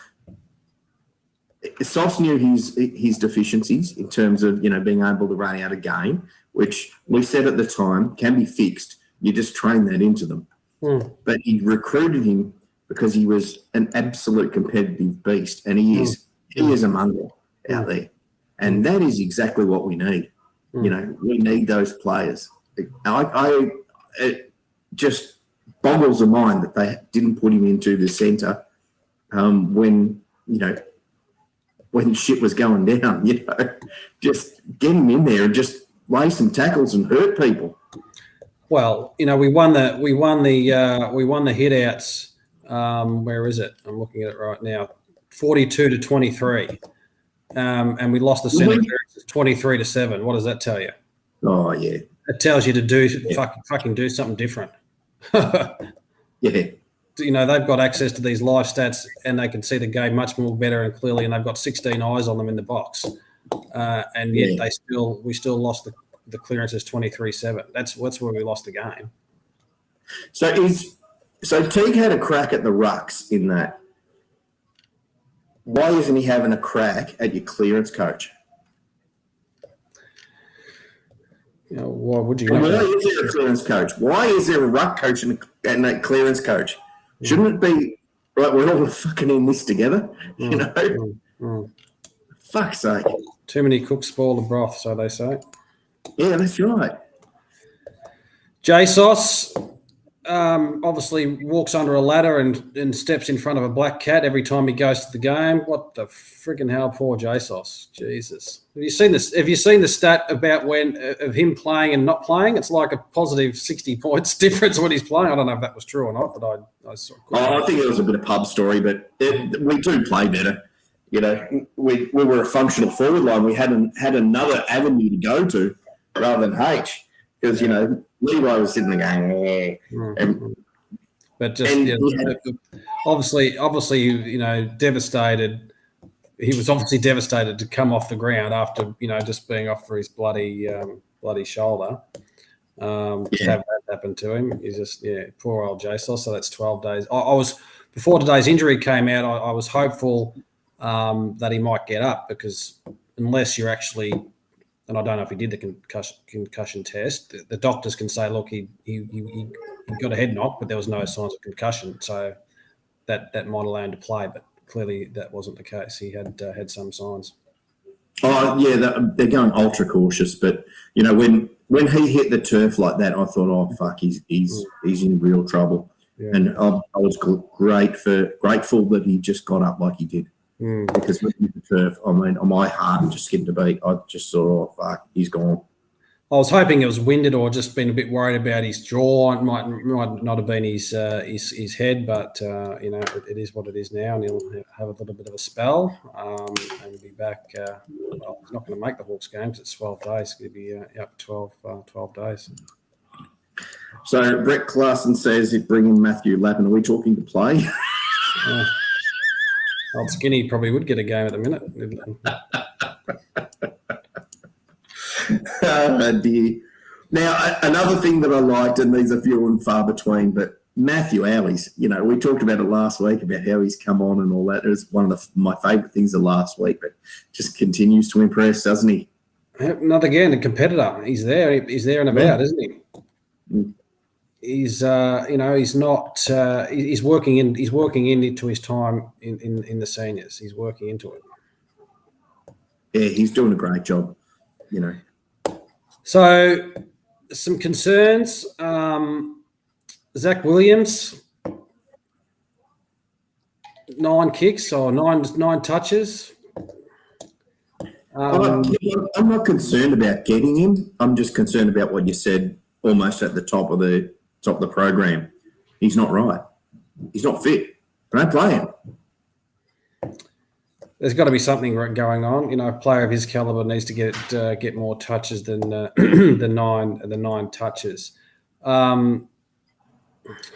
knew his deficiencies in terms of, being able to run out a game, which we said at the time can be fixed. You just train that into them. But he recruited him because he was an absolute competitive beast, and he is a mongrel out there. And that is exactly what we need. We need those players. It just boggles the mind that they didn't put him into the centre when shit was going down. Just get him in there and just lay some tackles and hurt people. Well, we won the hit-outs. Where is it? I'm looking at it right now. 42-23. And we lost the centre 23-7. What does that tell you? Oh yeah, it tells you to do fucking do something different. Yeah, they've got access to these live stats and they can see the game much more better and clearly, and they've got 16 eyes on them in the box, and yet we still lost the clearances 23-7. That's where we lost the game. So Teague had a crack at the rucks in that. Why isn't he having a crack at your clearance coach? Why would you? Why is there a clearance coach? Why is there a ruck coach and a clearance coach? Shouldn't it be right? We're all fucking in this together, Fuck's sake! Too many cooks spoil the broth, so they say. Yeah, that's right. JSOS obviously walks under a ladder and steps in front of a black cat every time he goes to the game. What the friggin' hell, poor JSOS. Jesus. Have you seen this? Have you seen the stat about of him playing and not playing? It's like a positive 60 points difference when he's playing. I don't know if that was true or not, but I saw. I think it was a bit of pub story, but we do play better. We were a functional forward line. We had another avenue to go to rather than H, because Levi was sitting there going, but just obviously, devastated. He was obviously devastated to come off the ground after just being off for his bloody shoulder. To have that happen to him, he's just poor old JSOS. So that's 12 days. I was, before today's injury came out, I was hopeful that he might get up, because unless you're actually, and I don't know if he did the concussion test, the doctors can say, look, he got a head knock, but there was no signs of concussion, so that might allow him to play. But clearly that wasn't the case. He had some signs. Oh yeah, they're going ultra cautious. But when he hit the turf like that, I thought, oh fuck, he's in real trouble. Yeah. And I was grateful that he just got up like he did. Because with the turf, my heart just skipped a beat. I just saw, oh fuck, he's gone. I was hoping it was winded or just been a bit worried about his jaw. It might not have been his head, but it is what it is now, and he'll have a little bit of a spell and be back. He's not going to make the Hawks games. It's 12 days. He'll be out for 12 days. So Brett Clarkson says he'd bring in Matthew Lappin. Are we talking to play? Old Skinny probably would get a game at the minute. Oh, dear. Now, another thing that I liked, and these are few and far between, but Matthew Howie's, we talked about it last week about how he's come on and all that. It was one of my favourite things of last week, but just continues to impress, doesn't he? Not again, a competitor. He's there. He's there and about, isn't he? He's he's not. He's working into his time in the seniors. He's working into it. Yeah, he's doing a great job. So, some concerns. Zach Williams, 9 kicks or nine touches. I'm not concerned about getting him. I'm just concerned about what you said almost at the top of the program. He's not right. He's not fit. Don't play him. There's got to be something going on. A player of his caliber needs to get more touches than the nine touches.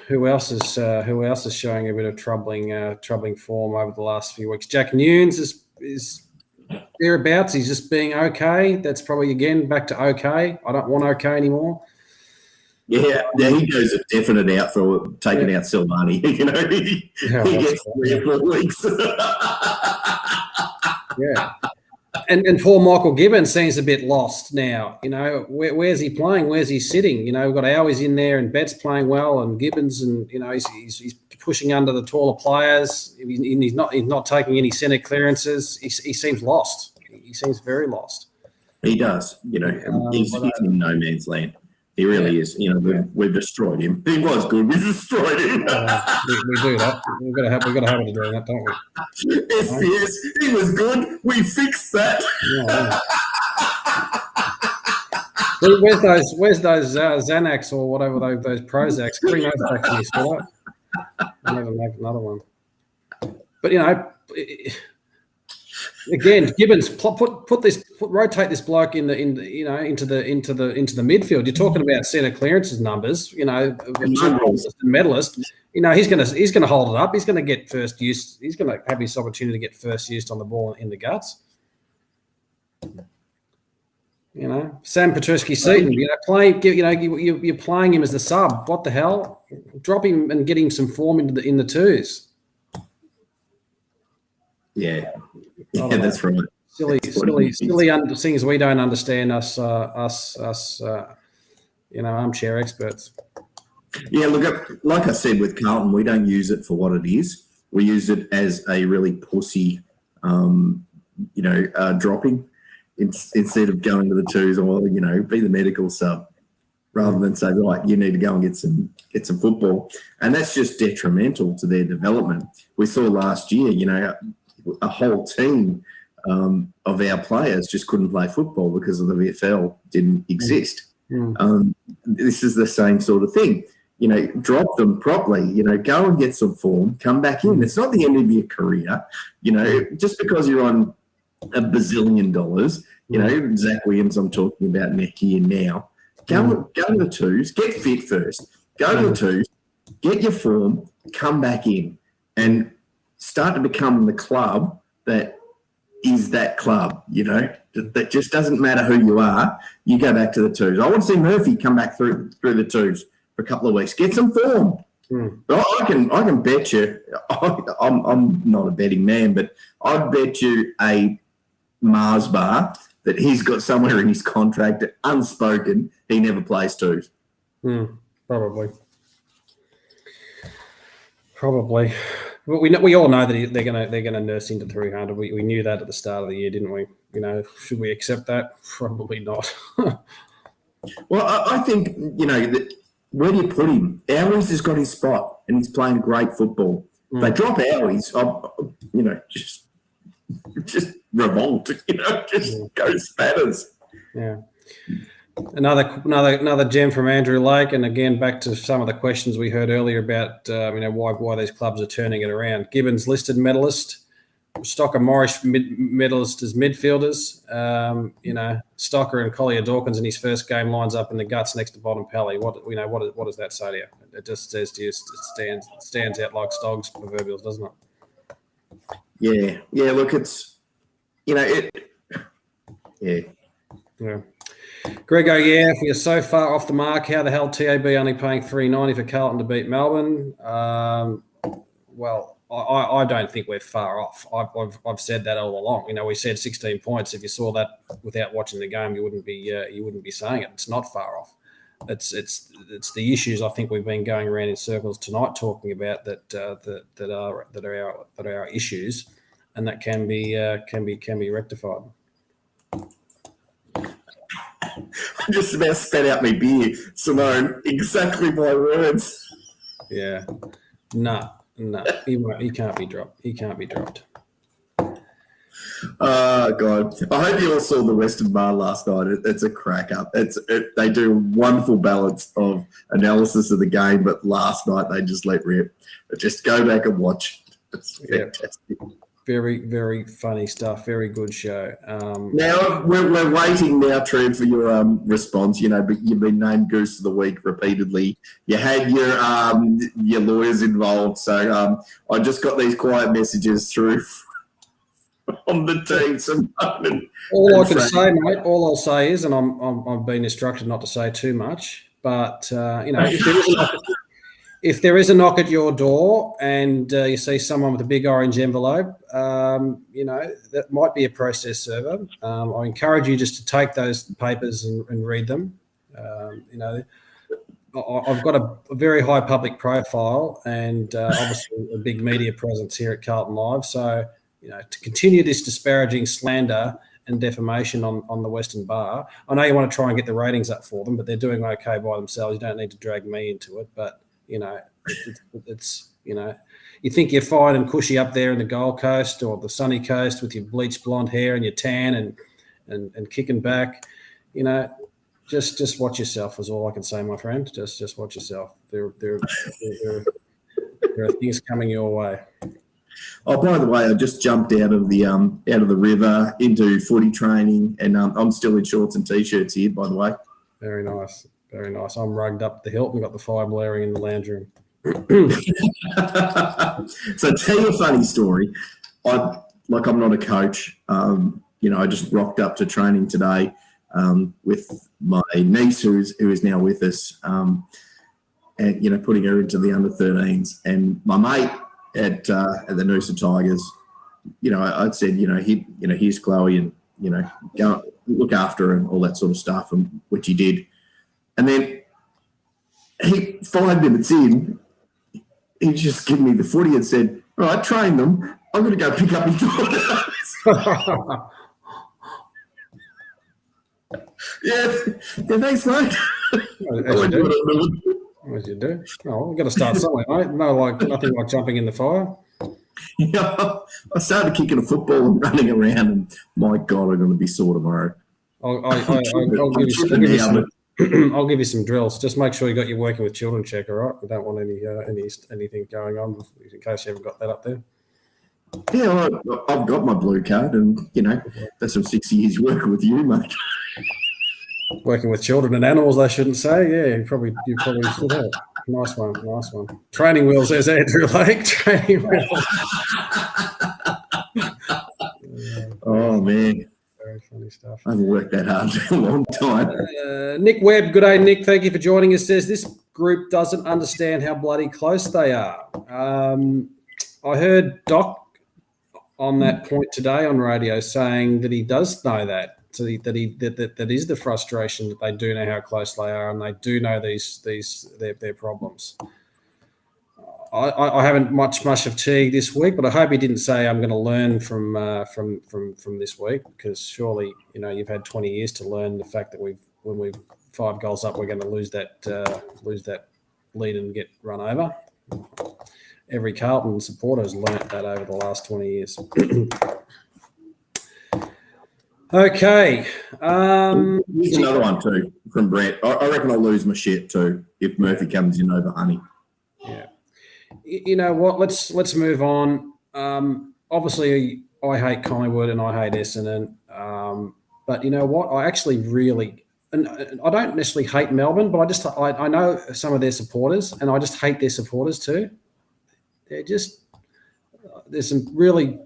Who else is showing a bit of troubling form over the last few weeks? Jack Nunes is thereabouts. He's just being okay. That's probably again back to okay. I don't want okay anymore. Yeah, he goes a definite out for taking out Silvani. He gets 3 or 4 weeks. Yeah. And poor Michael Gibbons seems a bit lost now. Where's he playing? Where's he sitting? We've got Howies in there and Betts playing well, and Gibbons, and he's pushing under the taller players. He's not taking any centre clearances. He seems lost. He seems very lost. He does. He's in no man's land. He really is. We've destroyed him. He was good. We destroyed him. We do that. We've got to have it doing that, don't we? Yes, he was good. We fixed that. Yeah. Where's those Xanax or whatever those Prozacs? Bring those back to me, Scott. I'll never make another one. But again, Gibbons, rotate this bloke into the midfield. You're talking about centre clearances numbers. Medalist. He's gonna hold it up. He's gonna get first use. He's gonna have his opportunity to get first use on the ball in the guts. Sam Petruski-Seaton. You're playing him as the sub. What the hell? Drop him and get him some form in the twos. Yeah, that's right. Silly things we don't understand. Us, armchair experts. Yeah, look, like I said with Carlton, we don't use it for what it is. We use it as a really pussy, dropping instead of going to the twos or be the medical sub, rather than say, right, you need to go and get some football, and that's just detrimental to their development. We saw last year, a whole team of our players just couldn't play football because of the VFL didn't exist. This is the same sort of thing. Drop them properly, go and get some form, come back in. It's not the end of your career. Just because you're on $1 bazillion, Zach Williams I'm talking about here now, go to the twos, get fit first, go to the twos, get your form, come back in and start to become the club that is that club, that just doesn't matter who you are. You go back to the twos. I want to see Murphy come back through the twos for a couple of weeks. Get some form. But I can bet you, I'm not a betting man, but I'd bet you a Mars bar that he's got somewhere in his contract, unspoken, he never plays twos. Probably. But we all know that they're gonna nurse into 300. We knew that at the start of the year, didn't we? Should we accept that? Probably not. Well, I think that where do you put him? Howies has got his spot, and he's playing great football. If they drop Howies, just revolt. Just go spatters. Yeah. Another gem from Andrew Lake, and again back to some of the questions we heard earlier about why these clubs are turning it around. Gibbons listed medalist, Stocker Morris medalist as midfielders. Stocker and Collier Dawkins in his first game lines up in the guts next to Bontempelli. What does that say to you? It just says to you, it stands out like Stoggs proverbials, doesn't it? Yeah. Look, it's Yeah. Grego, if we are so far off the mark, how the hell TAB only paying $3.90 for Carlton to beat Melbourne? Well, I don't think we're far off. I've said that all along. We said 16 points. If you saw that without watching the game, you wouldn't be saying it. It's not far off. It's the issues I think we've been going around in circles tonight talking about that are our issues, and that can be rectified. I just about spat out my beer, Simone. Exactly my words. Yeah. No. He can't be dropped. Oh, God. I hope you all saw the Western Bar last night. It's a cracker. They do a wonderful balance of analysis of the game, but last night they just let rip. Just go back and watch. It's fantastic. Very, very funny stuff. Very good show. Now, we're waiting now, Trev, for your response, but you've been named Goose of the Week repeatedly. You had your lawyers involved. So I just got these quiet messages through on the team. All I can say, mate, all I'll say is, and I've been instructed not to say too much, But if there is a knock at your door and you see someone with a big orange envelope, that might be a process server. I encourage you just to take those papers and read them. I've got a very high public profile and obviously a big media presence here at Carlton Live. So, to continue this disparaging slander and defamation on the Western Bar, I know you want to try and get the ratings up for them, but they're doing okay by themselves. You don't need to drag me into it. But, it's you think you're fine and cushy up there in the Gold Coast or the sunny coast with your bleached blonde hair and your tan and kicking back, just watch yourself is all I can say, my friend. Just watch yourself. There are things coming your way. Oh, by the way, I just jumped out of the river into footy training, and I'm still in shorts and t-shirts here. By the way, very nice, very nice. I'm rugged up the hilt and got the fire blaring in the lounge room. So, tell you a funny story. I'm not a coach. I just rocked up to training today with my niece, who is now with us, and putting her into the under 13s, and my mate at the Noosa Tigers, I'd said, here's Chloe, and go look after her and all that sort of stuff, and which he did. And then 5 minutes in, he just gave me the footy and said, "All right, train them. I'm going to go pick up my daughter." Yeah, thanks, mate. As you do. Oh, we've got to start somewhere, mate. Nothing like jumping in the fire. I started kicking a football and running around, and my God, I'm going to be sore tomorrow. I'll give you some drills. Just make sure you got your working with children check, all right? We don't want anything going on in case you haven't got that up there. Yeah, I've got my blue card, and that's some 6 years working with you, mate. Working with children and animals, they shouldn't say. Yeah, you probably should have. Nice one. Training wheels, there's Andrew Lake. Training wheels. Oh, man. Very funny stuff. I haven't worked that hard for a long time. Nick Webb, good day, Nick. Thank you for joining us. Says this group doesn't understand how bloody close they are. I heard Doc on that point today on radio saying that he does know that. So that is the frustration that they do know how close they are and they do know their problems. I haven't much of Teague this week, but I hope he didn't say I'm going to learn from this week, because surely you've had 20 years to learn the fact that when we've 5 goals up, we're going to lose that lead and get run over. Every Carlton supporter has learnt that over the last 20 years. Okay. Here's another one too from Brett. I reckon I'll lose my shit too if Murphy comes in over Honey. Yeah. You know what? Let's move on. Obviously, I hate Collingwood and I hate Essendon. But you know what? I actually really, and I don't necessarily hate Melbourne, but I know some of their supporters, and I just hate their supporters too. There's some really.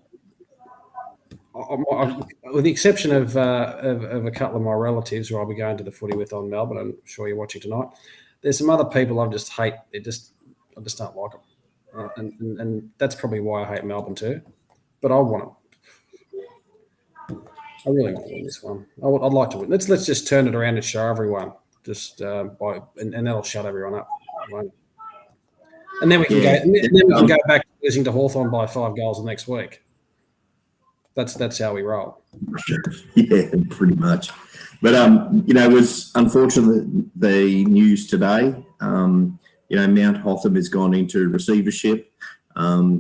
With the exception of a couple of my relatives who I'll be going to the footy with on Melbourne, I'm sure you're watching tonight. There's some other people I just hate. I just don't like them, and that's probably why I hate Melbourne too. But I really want to win this one. I'd like to win. Let's just turn it around and show everyone. And that'll shut everyone up. Right? And then we can go. And then we can go back to losing to Hawthorn by 5 goals the next week. That's how we roll. Yeah, pretty much. But it was unfortunate the news today. Mount Hotham has gone into receivership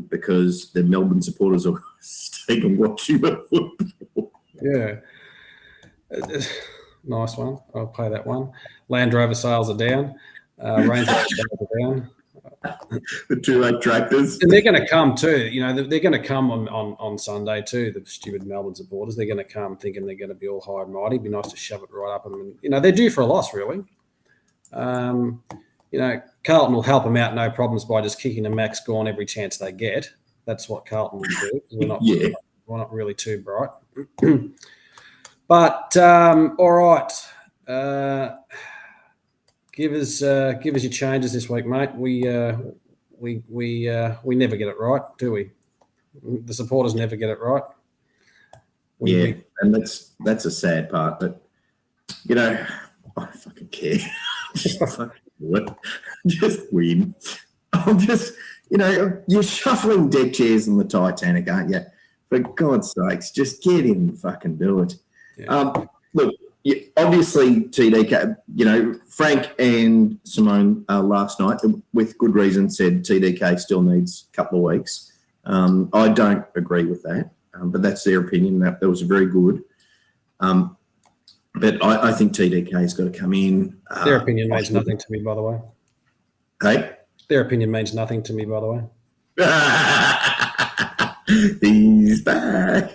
because the Melbourne supporters are sick of watching football. Yeah, nice one. I'll play that one. Land Rover sales are down. Range Rover sales are down. The 2 tractors. And they're going to come too. They're going to come on Sunday too, the stupid Melbourne supporters. They're going to come thinking they're going to be all high and mighty. It'd be nice to shove it right up them. And, they're due for a loss, really. Carlton will help them out, no problems, by just kicking a max gone every chance they get. That's what Carlton will do. We're not really too bright. But, all right. Give us your changes this week, mate. We never get it right, do we? The supporters never get it right. And that's a sad part. But I don't fucking care. Just fucking do it. Just win. I'm just, you're shuffling deck chairs on the Titanic, aren't you? For God's sakes, just get in and fucking do it. Yeah. Look, obviously, TDK, Frank and Simone last night, with good reason, said TDK still needs a couple of weeks. I don't agree with that, but that's their opinion. That was very good. But I think TDK's got to come in. Their opinion means nothing to me, by the way. Hey? Their opinion means nothing to me, by the way. He's back.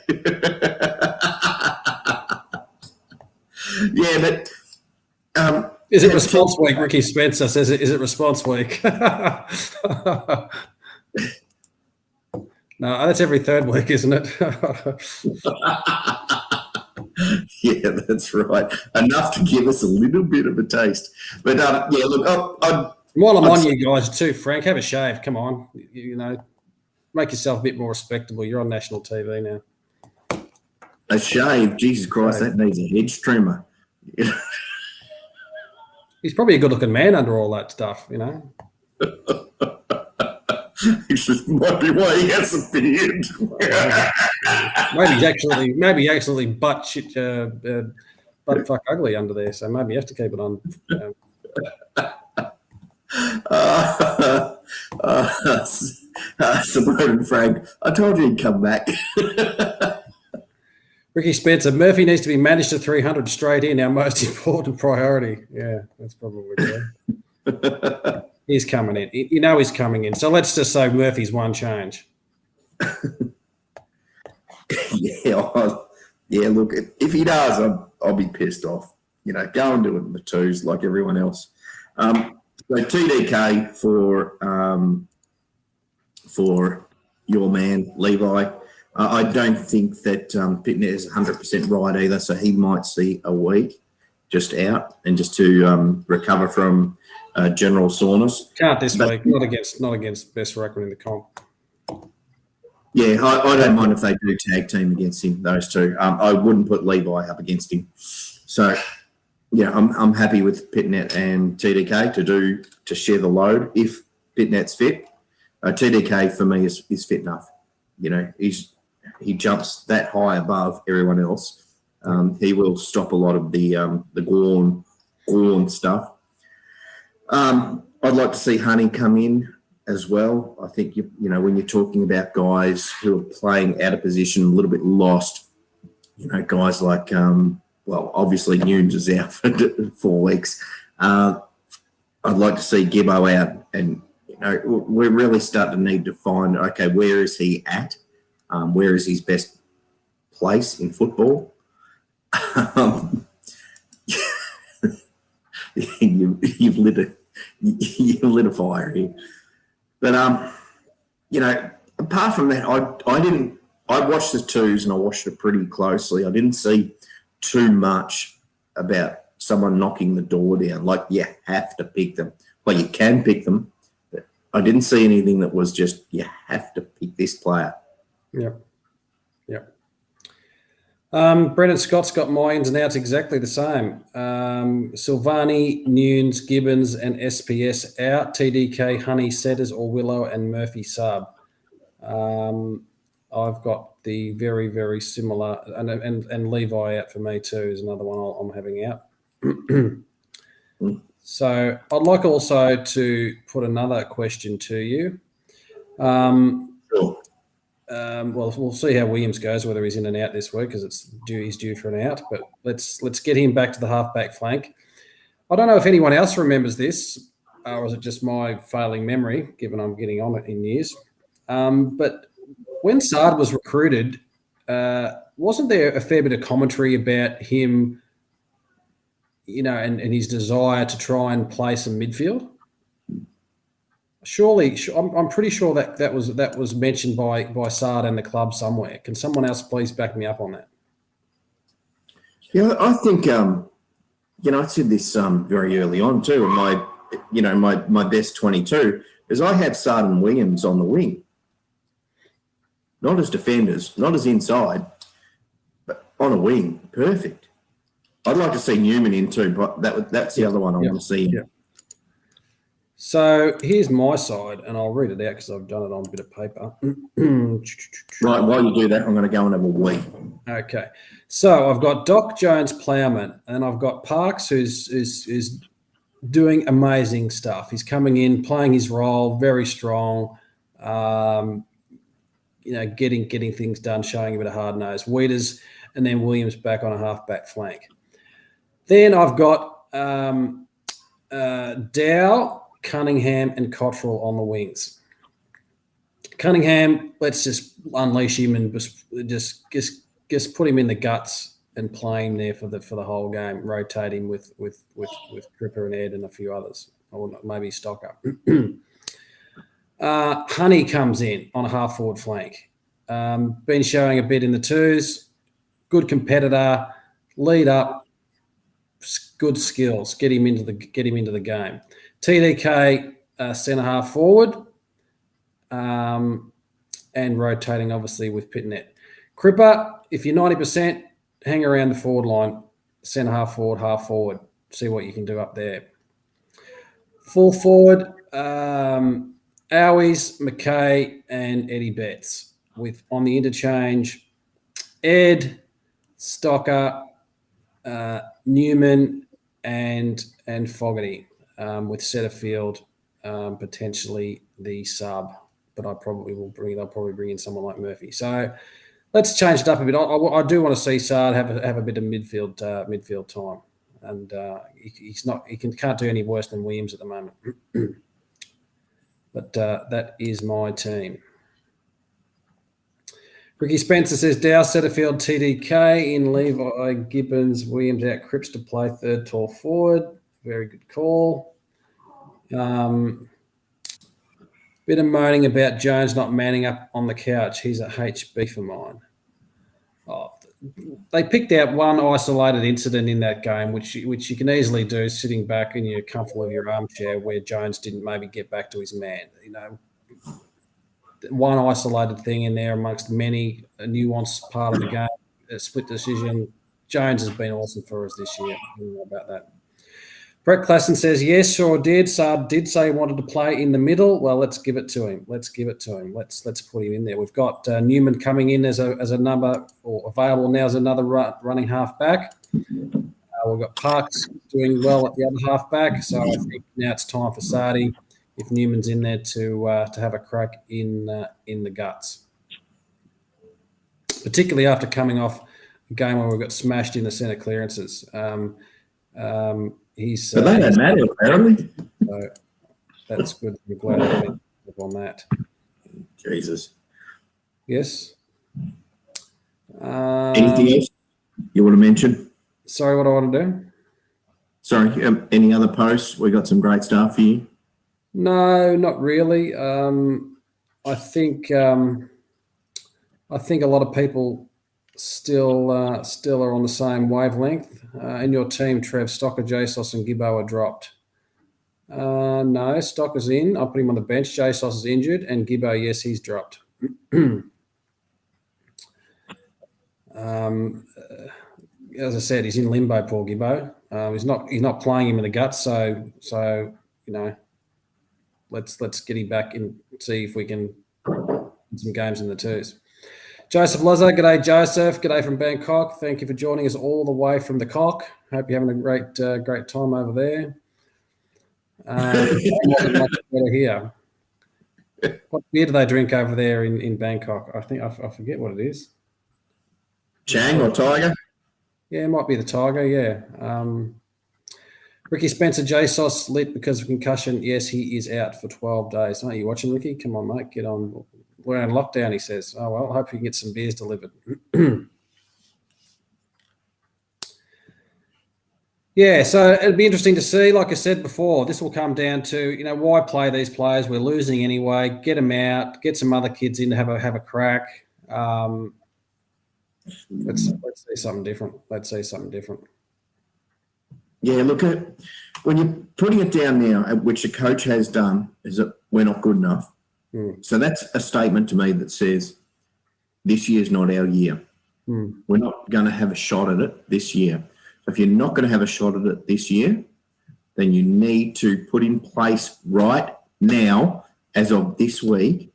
Yeah, but is it response week? Ricky Spencer says, "Is it response week?" No, that's every third week, isn't it? Yeah, that's right. Enough to give us a little bit of a taste. But look, while I'm on you guys too, Frank, have a shave. Come on, make yourself a bit more respectable. You're on national TV now. A shave, Jesus Christ, that needs a hedge trimmer. He's probably a good-looking man under all that stuff, It just might be why he has a beard. maybe he's actually butt fuck ugly under there. So maybe you have to keep it on. Simone and Frank, I told you he'd come back. Ricky Spencer, Murphy needs to be managed to 300 straight in, our most important priority. Yeah, that's probably true. He's coming in. He's coming in. So let's just say Murphy's one change. Yeah, look, if he does, I'll be pissed off. Go and do it in the twos like everyone else. So TDK for your man, Levi. I don't think that Pitnet is 100% right either, so he might see a week just out and just to recover from general soreness. Can't this week, not against best record in the comp. Yeah, I don't mind if they do tag team against him, those two. I wouldn't put Levi up against him. So, yeah, I'm happy with Pitnet and TDK to share the load if Pitnet's fit. TDK for me is fit enough. He jumps that high above everyone else. He will stop a lot of the Gorn stuff. I'd like to see Honey come in as well. I think when you're talking about guys who are playing out of position, a little bit lost, guys like obviously Nunes is out for 4 weeks. I'd like to see Gibbo out, and we're really starting to need to find where is he at? Where is his best place in football? You've lit a fire here. But apart from that, I watched the twos and I watched it pretty closely. I didn't see too much about someone knocking the door down. Like, you have to pick them. Well, you can pick them, but I didn't see anything that was just you have to pick this player. Yep. Brendan Scott's got my ins and outs exactly the same. Silvani, Nunes, Gibbons, and SPS out. TDK, Honey, Setters, or Willow, and Murphy sub. I've got the very, very similar, and Levi out for me too is another one I'm having out. So I'd like also to put another question to you. Sure. Well, we'll see how Williams goes, whether he's in and out this week, because he's due for an out. But let's get him back to the halfback flank. I don't know if anyone else remembers this, or is it just my failing memory, given I'm getting on it in years. But when Sard was recruited, wasn't there a fair bit of commentary about him, and his desire to try and play some midfield? Surely, I'm pretty sure that was mentioned by Sard and the club somewhere. Can someone else please back me up on that? Yeah, I think I said this very early on too. And my best 22 is I had Sard and Williams on the wing, not as defenders, not as inside, but on a wing. Perfect. I'd like to see Newman in too, but that's the other one I want to see. Yeah. So here's my side, and I'll read it out because I've done it on a bit of paper. Right, while you do that, I'm going to go and have a wee. Okay. So I've got Doc Jones Plowman, and I've got Parks, who's doing amazing stuff. He's coming in, playing his role, very strong. Getting things done, showing a bit of hard nose. Weeders, and then Williams back on a half-back flank. Then I've got Dow, Cunningham, and Cottrell on the wings. Cunningham, let's just unleash him and just put him in the guts and play him there for the whole game. Rotate him with Cripper and Ed and a few others, or maybe Stocker. Honey comes in on a half-forward flank. Been showing a bit in the twos. Good competitor. Lead up. Good skills. Get him into the game. TDK centre half forward, and rotating obviously with Pitnet. Cripper, if you're 90%, hang around the forward line, centre half forward. See what you can do up there. Full forward, Owies, McKay, and Eddie Betts. With on the interchange, Ed, Stocker, Newman, and Fogarty, with Setterfield potentially the sub, but they'll probably bring in someone like Murphy. So let's change it up a bit. I do want to see Sard have a bit of midfield time, and can't do any worse than Williams at the moment. But that is my team. Ricky Spencer says Dow, Setterfield, TDK in Levi, Gibbons, Williams out, Cripps to play third tall forward. Very good call. Bit of moaning about Jones not manning up on the couch. He's a HB for mine. Oh, they picked out one isolated incident in that game, which you can easily do sitting back in your comfort of your armchair, where Jones didn't maybe get back to his man. One isolated thing in there amongst many, a nuanced part of the game, a split decision. Jones has been awesome for us this year. I don't know about that. Brett Klassen says, yes, sure did. Sard did say he wanted to play in the middle. Well, let's give it to him. Let's put him in there. We've got Newman coming in as a number, or available now as another running half back. We've got Parks doing well at the other half back. So I think now it's time for Sardi, if Newman's in there, to have a crack in the guts, particularly after coming off a game where we got smashed in the centre clearances. But they don't matter, apparently. So that's good. We're glad I went on that. Jesus. Yes. Anything else you want to mention? Sorry, what do I want to do? Sorry, any other posts? We got some great stuff here. No, not really. I think a lot of people still are on the same wavelength. In your team, Trev, Stocker, JSOS, and Gibbo are dropped. No, Stocker's in. I'll put him on the bench. JSOS is injured, and Gibbo, yes, he's dropped. As I said, he's in limbo, poor Gibbo. He's not playing him in the guts, so let's get him back and see if we can win some games in the twos. Joseph Lozo, g'day Joseph, g'day from Bangkok. Thank you for joining us all the way from the cock. Hope you're having a great time over there. Much better here. What beer do they drink over there in Bangkok? I think I forget what it is. Chang or Tiger? Yeah, it might be the Tiger. Yeah. Ricky Spencer, JSOS lit because of concussion. Yes, he is out for 12 days. Aren't you watching, Ricky? Come on, mate, get on. We're in lockdown, he says. Oh, well, I hope you can get some beers delivered. Yeah, so it'd be interesting to see. Like I said before, this will come down to, why play these players? We're losing anyway. Get them out. Get some other kids in to have a crack. Let's see something different. Yeah, look, when you're putting it down now, which the coach has done, is that we're not good enough. So that's a statement to me that says this year's not our year. We're not going to have a shot at it this year. So if you're not going to have a shot at it this year, then you need to put in place right now, as of this week,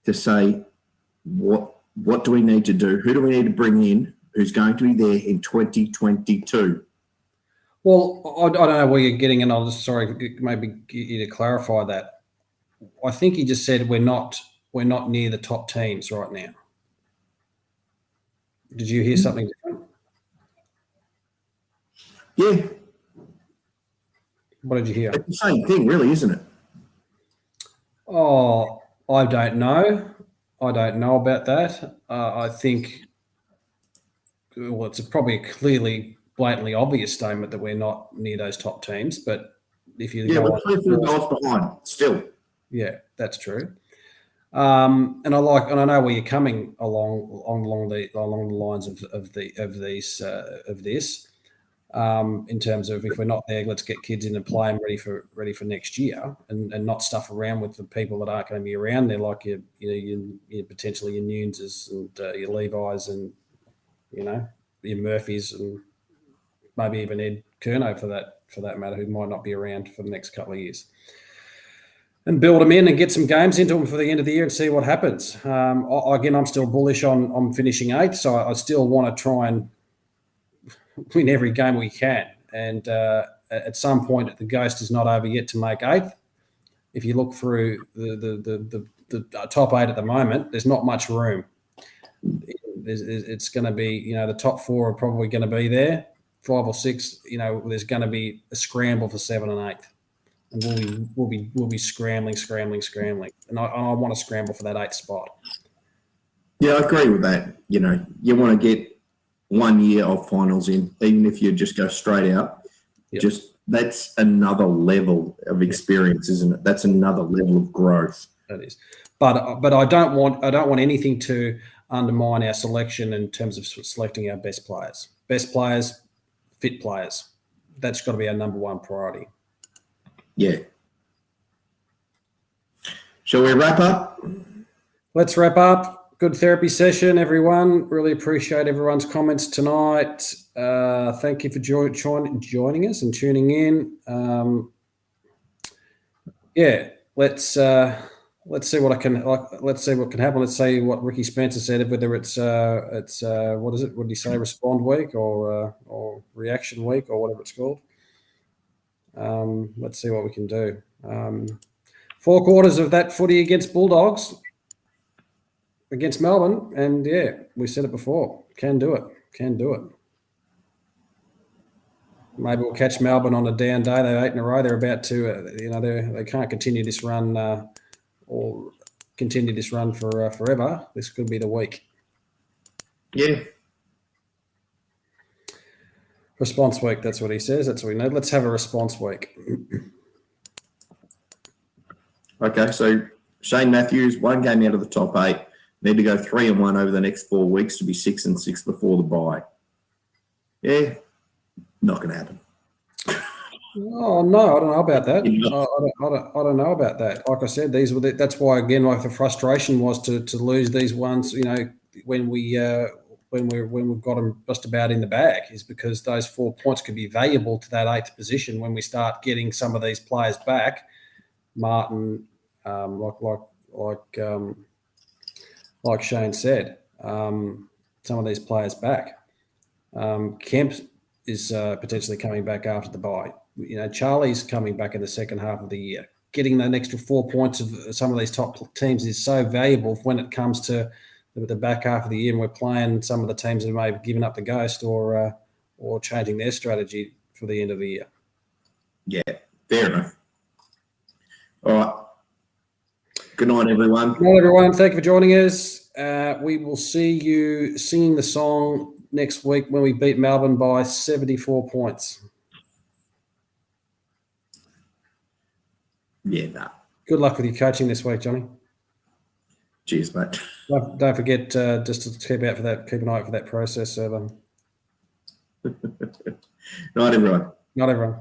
to say what do we need to do? Who do we need to bring in who's going to be there in 2022? Well, I don't know where you're getting, and I'll just maybe get you to clarify that. I think he just said we're not near the top teams right now. Did you hear something different? Yeah. What did you hear? It's the same thing, really, isn't it? Oh, I don't know. I don't know about that. I think, well, it's probably a clearly, blatantly obvious statement that we're not near those top teams. But if you Yeah, go we're 3 goals behind still. Yeah, that's true. And I know where you're coming along the lines of this. In terms of, if we're not there, let's get kids in and play them ready for next year, and not stuff around with the people that aren't going to be around there, like your potentially your Nuneses and your Levis and your Murphys and maybe even Ed Curnow for that matter, who might not be around for the next couple of years. And build them in and get some games into them for the end of the year and see what happens. Again, I'm still bullish on finishing 8th, so I still want to try and win every game we can. And at some point, the ghost is not over yet to make 8th. If you look through the top 8 at the moment, there's not much room. It's going to be, the top 4 are probably going to be there. 5 or 6, there's going to be a scramble for 7 and 8th. And we'll be scrambling. And I want to scramble for that 8th spot. Yeah, I agree with that. You want to get 1 year of finals in, even if you just go straight out. Yep. Just that's another level of experience, isn't it? That's another level of growth. That is. But I don't want anything to undermine our selection in terms of selecting our best players. Best players, fit players. That's got to be our number one priority. Yeah. Shall we wrap up? Let's wrap up. Good therapy session, everyone. Really appreciate everyone's comments tonight. Thank you for joining us and tuning in. Let's see what can happen. Let's see what Ricky Spencer said. Whether it's what is it? What did he say? Respond week or reaction week or whatever it's called. Let's see what we can do. 4 quarters of that footy against Bulldogs, against Melbourne, and we said it before. Can do it. Maybe we'll catch Melbourne on a down day. They're 8 in a row. They're about to, they can't continue this run or continue this run for forever. This could be the week. Yeah. Response week, that's what he says. That's what we need. Let's have a response week. Okay, so Shane Matthews, 1 game out of the top 8. Need to go 3-1 over the next 4 weeks to be 6-6 before the bye. Yeah, not going to happen. Oh no, I don't know about that. I don't know about that. Like I said, that's why again, like the frustration was to lose these ones. When we've got them just about in the bag, is because those 4 points could be valuable to that 8th position when we start getting some of these players back. Martin, like Shane said, some of these players back. Kemp is potentially coming back after the bye. Charlie's coming back in the second half of the year. Getting an extra 4 points of some of these top teams is so valuable when it comes to the back half of the year, and we're playing some of the teams that may have given up the ghost or changing their strategy for the end of the year. Yeah, fair enough. All right. Good night, everyone. Good night, everyone. Thank you for joining us. We will see you singing the song next week when we beat Melbourne by 74 points. Yeah, nah. Good luck with your coaching this week, Johnny. Cheers, mate. Don't forget just to keep an eye out for that process server. Night, everyone. Not everyone.